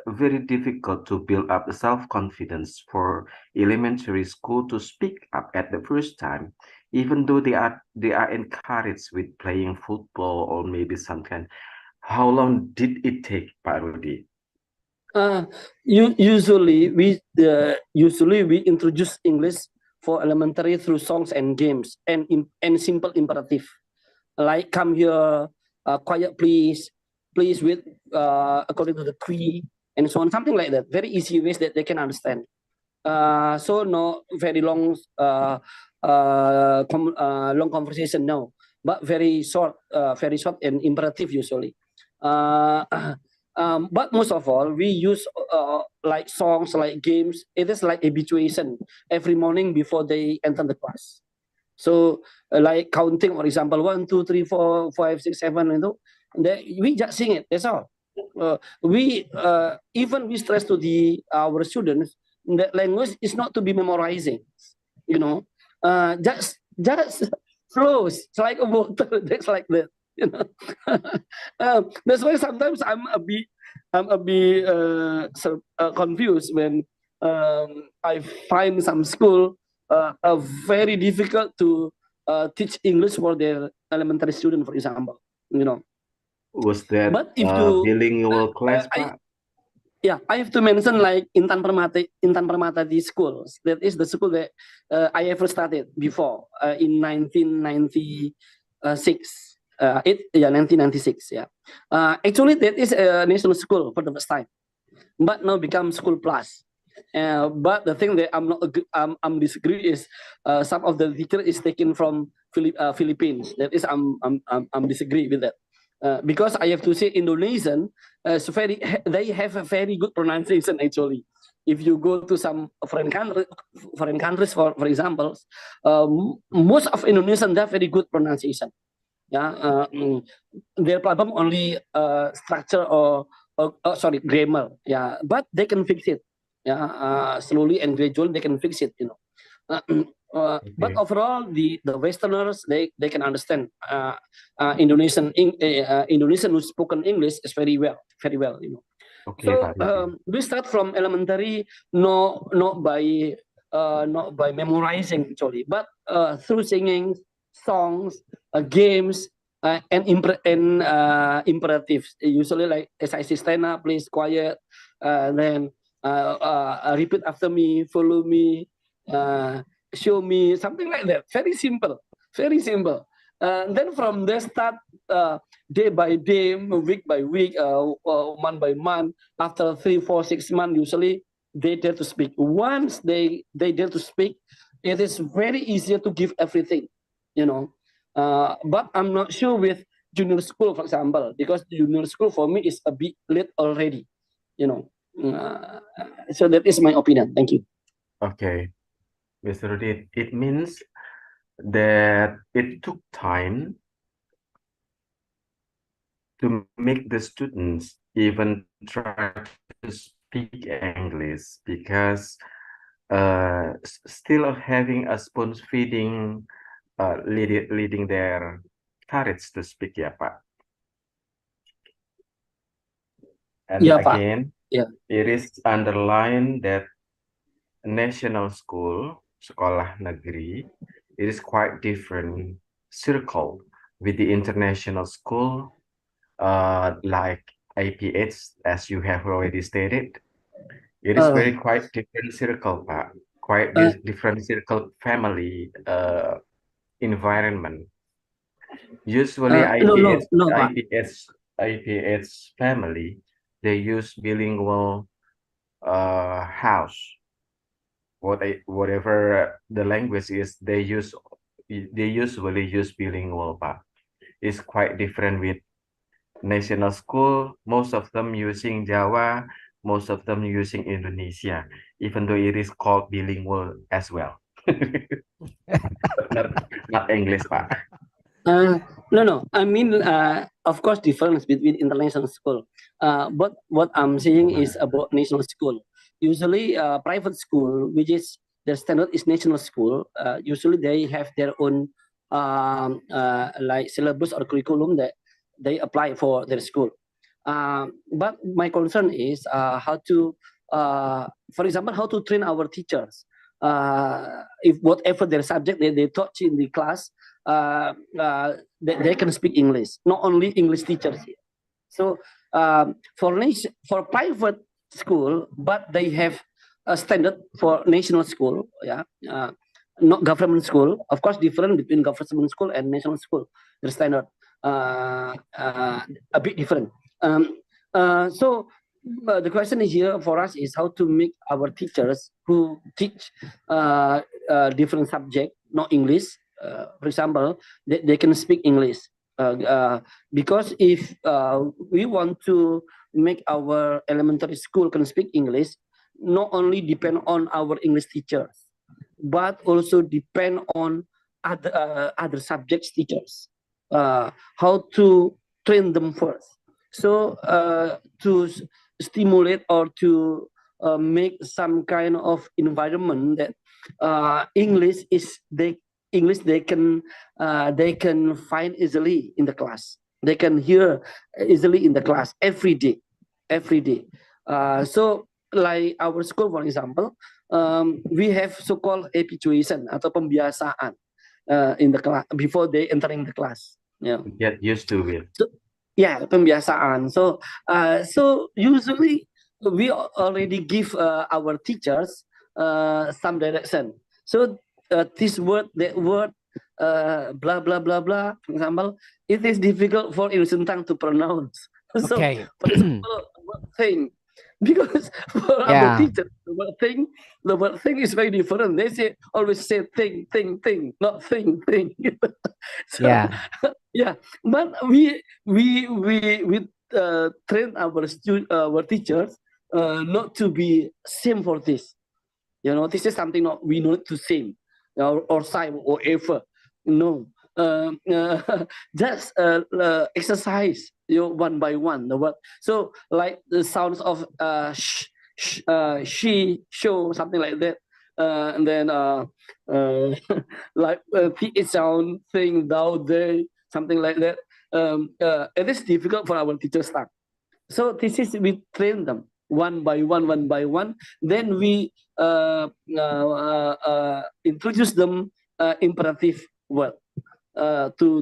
very difficult to build up self-confidence for elementary school to speak up at the first time, even though they are encouraged with playing football or maybe some kind. How long did it take, Pak Rudi? Usually we introduce English for elementary through songs and games and simple imperative, like come here, quiet please with according to the tree and so on, something like that. Very easy ways that they can understand. So no very long long conversation, no, but very short and imperative usually. But most of all, we use like songs, like games. It is like habituation every morning before they enter the class. So like counting, for example, 1, 2, 3, 4, 5, 6, 7, you know, we just sing it. That's all. We even we stress to our students that language is not to be memorizing. You know, just flows. It's like a water. That's like that. You know, that's why sometimes I'm a bit confused when I find some school very difficult to teach English for their elementary student, for example. You know. Was that But if you bilingual class, Pak? I have to mention like Intan Permata di schools. That is the school that I ever started before in 1996. 1996. Yeah. Actually, that is a national school for the first time, but now become school plus. But the thing that I'm disagree is some of the teacher is taken from Philippines. That is I'm disagree with that. Because I have to say Indonesian, they have a very good pronunciation actually. If you go to some foreign countries, for example, most of Indonesian they have very good pronunciation. Yeah, their problem only structure or sorry, grammar. Yeah, but they can fix it. Yeah, slowly and gradually they can fix it. You know. But overall, the Westerners they can understand Indonesian who spoken English is very well. You know. Okay, So we start from elementary, not by memorizing actually, but through singing songs, games, and imperatives. Usually, like as I say, stand up, please, quiet, then repeat after me, follow me, show me, something like that. Very simple, very simple. Then from there start day by day, week by week, month by month. After 3, 4, 6 months, usually they dare to speak. Once they dare to speak, it is very easier to give everything, you know. But I'm not sure with junior school, for example, because junior school for me is a bit late already, you know. So that is my opinion. Thank you. Okay, Mr. Rudi, it means that it took time to make the students even try to speak English because still having a spoon feeding leading their courage to speak, ya Pak. And Yeah, Pak. again, Yeah. it is underlined that national school, sekolah negeri, it is quite different circle with the international school, like IPH, as you have already stated. It is very quite different circle, Pak. Quite different circle family environment. Usually IPH family, they use bilingual house. Whatever the language is, they usually use bilingual, Pak. It's quite different with national school, most of them using Java, most of them using Indonesia, even though it is called bilingual as well. Not English, Pak. No. I mean, of course, difference between international school. But what I'm saying is about national school. Usually, private school, which is their standard is national school. Usually, they have their own like syllabus or curriculum that they apply for their school. But my concern is how to, for example, how to train our teachers. If whatever their subject they taught in the class, they can speak English, not only English teachers here. So for private school, but they have a standard for national school, not government school. Of course, different between government school and national school. The standard a bit different. So the question is here for us is how to make our teachers who teach different subject, not English. For example, they can speak English. Because if we want to make our elementary school can speak English, not only depend on our English teachers, but also depend on other subjects teachers. How to train them first. So to stimulate or to make some kind of environment that English they can find easily in the class. They can hear easily in the class every day. So like our school, for example, we have so-called habituation atau pembiasaan in the class before they entering the class. Yeah. Get used to it. So, yeah, pembiasaan. So usually we already give our teachers some direction. So this word, that word, blah blah blah blah. For example, it is difficult for Indonesian tongue to pronounce. So, Okay. for example, word thing, because for Yeah. our teachers, the word thing is very different. They always say thing, not thing. So, Yeah. yeah, but we train our teachers not to be same for this. You know, this is something not we need to sing or sign or whatever. No, just exercise one by one the word. So like the sounds of she, show, something like that. And then like th sound, thing, thou, they, something like that. It is difficult for our teachers start. So this is we train them one by one. Then we introduce them imperative word to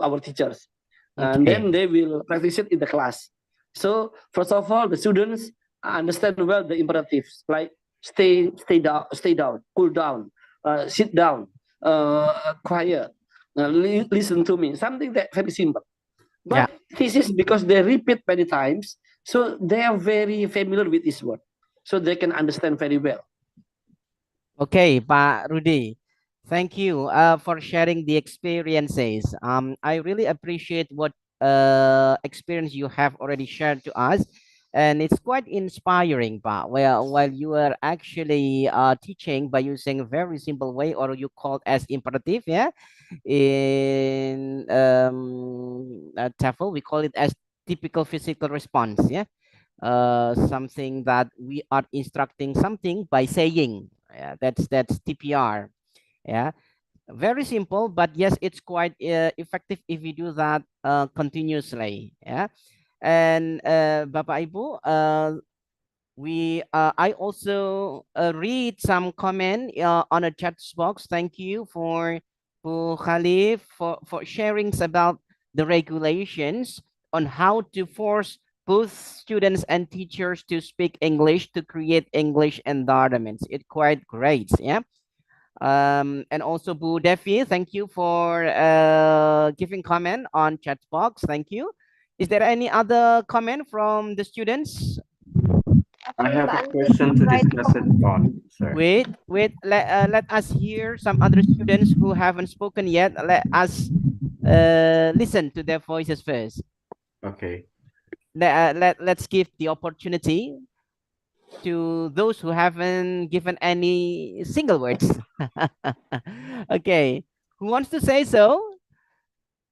our teachers, and then they will practice it in the class. So first of all, the students understand well the imperatives like stay down, cool down, sit down, quiet, listen to me, something that very simple. But this is because they repeat many times, so they are very familiar with this word, so they can understand very well. Okay, Pak Rudy, thank you for sharing the experiences. I really appreciate what experience you have already shared to us, and it's quite inspiring, Pak. Well, while you are actually teaching by using a very simple way, or you call it as imperative, yeah, in TEFL we call it as typical physical response, yeah. Something that we are instructing something by saying. Yeah, that's TPR. Yeah, very simple, but yes, it's quite effective if you do that continuously. Yeah, and Bapak Ibu, I also read some comment on a chat box. Thank you for Khalif for sharing about the regulations on how to force both students and teachers to speak English to create English environments. It's quite great, yeah. And also Bu Devi, thank you for giving comment on chat box. Thank you. Is there any other comment from the students? I have a question to discuss it on, sir. Wait. Let us hear some other students who haven't spoken yet. Let us listen to their voices first. Okay. Let's give the opportunity to those who haven't given any single words. Okay, who wants to say so?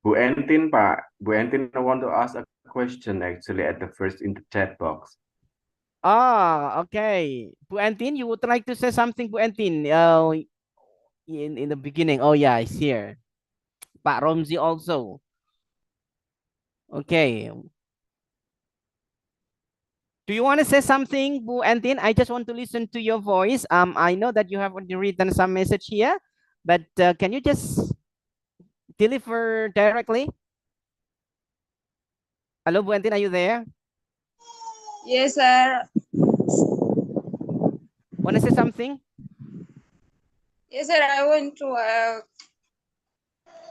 Bu Entin, Pak. Bu Entin, I want to ask a question actually at the first in the chat box. Ah, okay. Bu Entin, you would like to say something, Bu Entin? In the beginning. Oh yeah, it's here. Pak Romzi also. Okay. Do you want to say something, Bu Entin? I just want to listen to your voice. I know that you have already written some message here, but can you just deliver directly? Hello, Bu Entin, are you there? Yes, sir. Want to say something? Yes, sir. I want to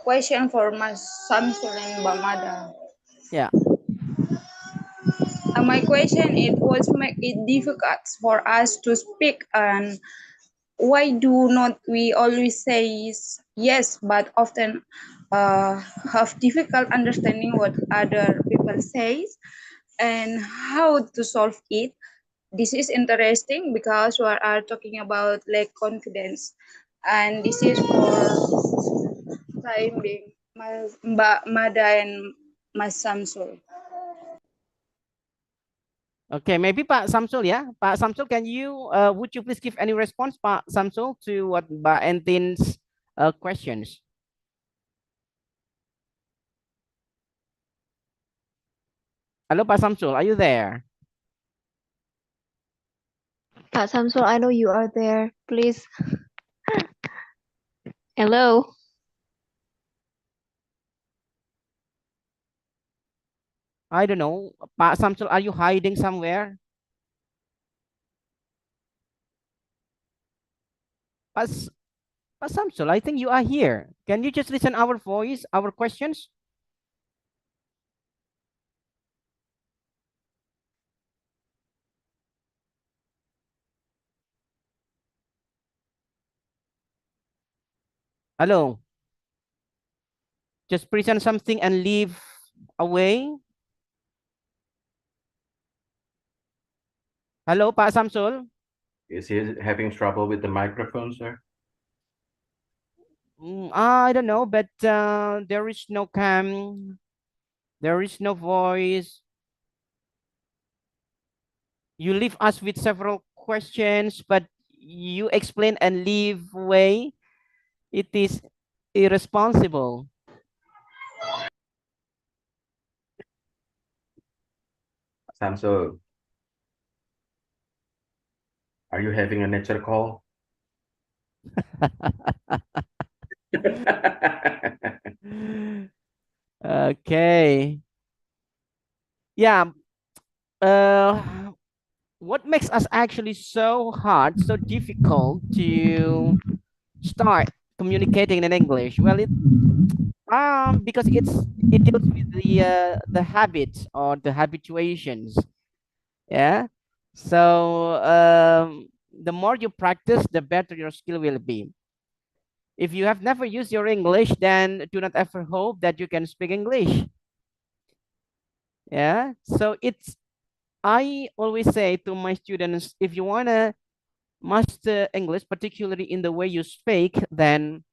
question for my Samsul and Bamada. Yeah. My question it was make it difficult for us to speak, and why do not we always say yes, but often have difficult understanding what other people say, and how to solve it. This is interesting because we are talking about like confidence, and this is for time being Mbak Mada and Mas Samsul. Okay, maybe Pak Samsul, yeah. Pak Samsul, can you would you please give any response, Pak Samsul, to what Mbak Entin's questions? Hello, Pak Samsul, are you there? Pak Samsul, I know you are there. Please. Hello. I don't know. Pak Samsul, are you hiding somewhere? Pak, Pak Samsul, I think you are here. Can you just listen our voice, our questions? Hello. Just present something and leave away. Hello, Pak Samsul. Is he having trouble with the microphone, sir? I don't know, but there is no cam, there is no voice. You leave us with several questions, but you explain and leave away. It is irresponsible. Samsul, are you having a nature call? Okay. Yeah. What makes us actually so hard, so difficult to start communicating in English? Well, because it deals with the habits or the habituations. Yeah. So the more you practice, the better your skill will be. If you have never used your English, then do not ever hope that you can speak English. Yeah. So I always say to my students, if you want to master English, particularly in the way you speak, then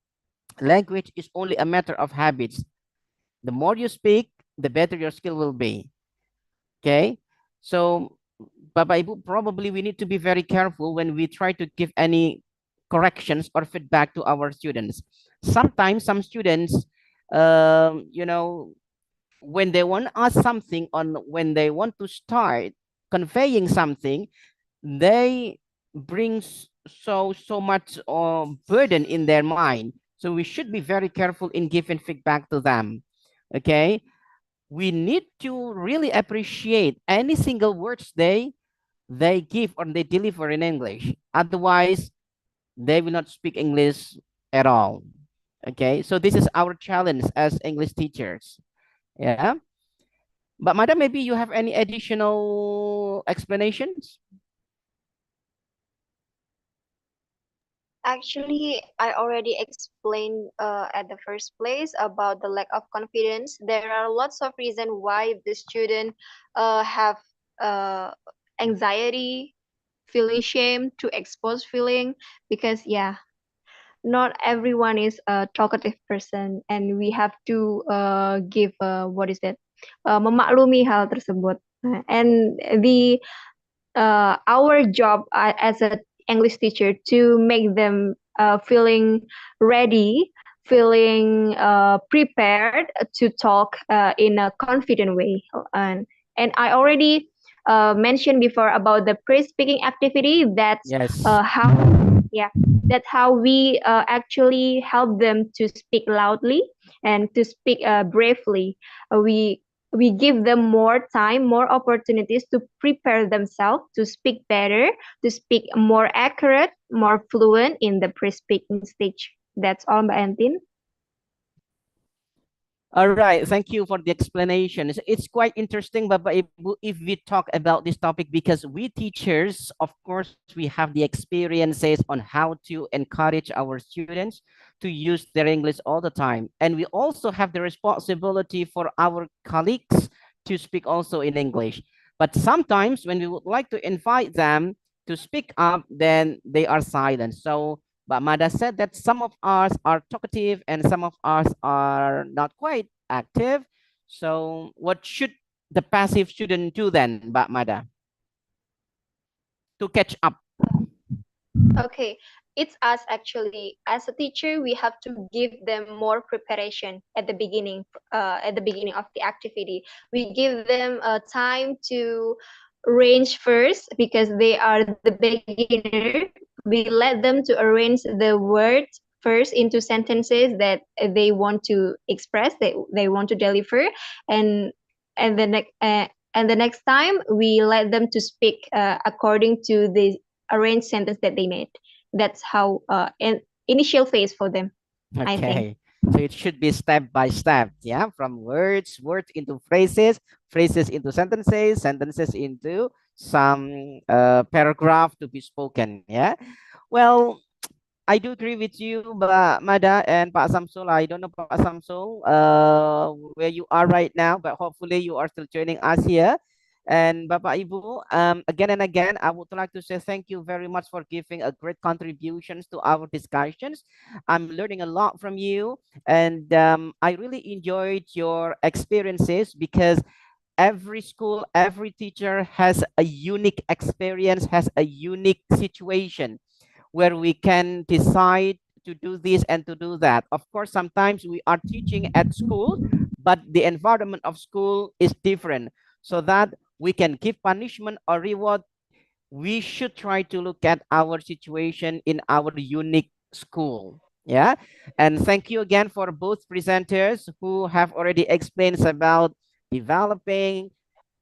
language is only a matter of habits. The more you speak, the better your skill will be. Okay. So, Bapak Ibu, probably we need to be very careful when we try to give any corrections or feedback to our students. Sometimes some students, you know, when they want to ask something on when they want to start conveying something, they bring so much burden in their mind. So we should be very careful in giving feedback to them. Okay, we need to really appreciate any single words they give or they deliver in English. Otherwise, they will not speak English at all. Okay, so this is our challenge as English teachers. Yeah. But Madam, maybe you have any additional explanations? Actually, I already explained at the first place about the lack of confidence. There are lots of reasons why the student have uh, anxiety, feeling shame to expose feeling, because yeah, not everyone is a talkative person, and we have to give what is that, memaklumi hal tersebut. And the our job as a English teacher to make them feeling ready, feeling prepared to talk in a confident way. And I already mentioned before about the pre-speaking activity. That's Yes. how, yeah, that's how we actually help them to speak loudly and to speak bravely. We give them more time, more opportunities to prepare themselves to speak better, to speak more accurate, more fluent in the pre-speaking stage. That's all, Mbak Entin. All right, thank you for the explanation. It's quite interesting, Bapak Ibu, if we talk about this topic, because we teachers, of course, we have the experiences on how to encourage our students to use their English all the time. And we also have the responsibility for our colleagues to speak also in English. But sometimes when we would like to invite them to speak up, then they are silent. So but Mada said that some of us are talkative and some of us are not quite active. So what should the passive student do then, Mbak Mada, to catch up? Okay, it's us actually. As a teacher, we have to give them more preparation at the beginning. At the beginning of the activity, we give them time to arrange first because they are the beginner. We let them to arrange the words first into sentences that they want to express, they want to deliver, and and the next and the next time we let them to speak according to the arranged sentence that they made. That's how an initial phase for them, I think. Okay. So it should be step by step, yeah, from words into phrases, phrases into sentences, sentences into some paragraph to be spoken, yeah. Well, I do agree with you, Mbak Mada and Pak Samsul. I don't know, Pak Samsul, where you are right now, but hopefully you are still joining us here. And Bapak Ibu, again and again, I would like to say thank you very much for giving a great contributions to our discussions. I'm learning a lot from you, and I really enjoyed your experiences, because every school, every teacher has a unique experience, has a unique situation where we can decide to do this and to do that. Of course, sometimes we are teaching at school, but the environment of school is different. So that we can give punishment or reward, we should try to look at our situation in our unique school. Yeah. And thank you again for both presenters who have already explained about developing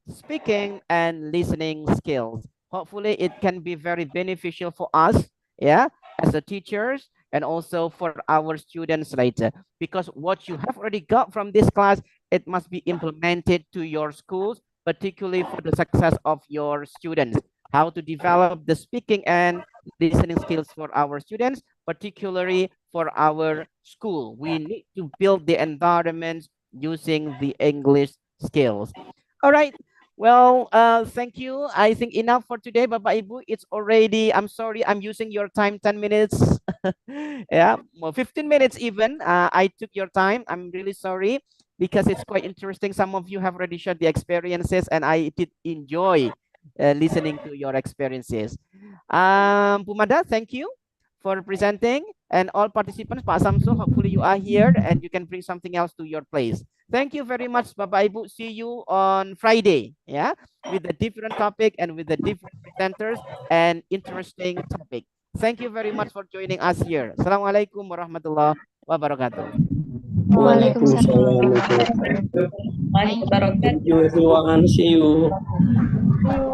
speaking and listening skills. Hopefully it can be very beneficial for us, yeah, as a teachers, and also for our students later, because what you have already got from this class, it must be implemented to your schools, particularly for the success of your students, how to develop the speaking and listening skills for our students, particularly for our school. We need to build the environments using the English skills. All right. Well, thank you. I think enough for today, Bapak Ibu. It's already, I'm sorry, I'm using your time 10 minutes. Yeah, well, 15 minutes even. I took your time. I'm really sorry, because it's quite interesting. Some of you have already shared the experiences, and I did enjoy listening to your experiences. Pumada, thank you for presenting, and all participants, Pak Samsul, hopefully you are here and you can bring something else to your place. Thank you very much, Bapak Ibu. See you on Friday, yeah, with a different topic and with the different presenters and interesting topic. Thank you very much for joining us here. Assalamualaikum warahmatullahi wabarakatuh. Waalaikumsalam. Warahmatullahi wabarakatuh. Thank you everyone. See you. See you.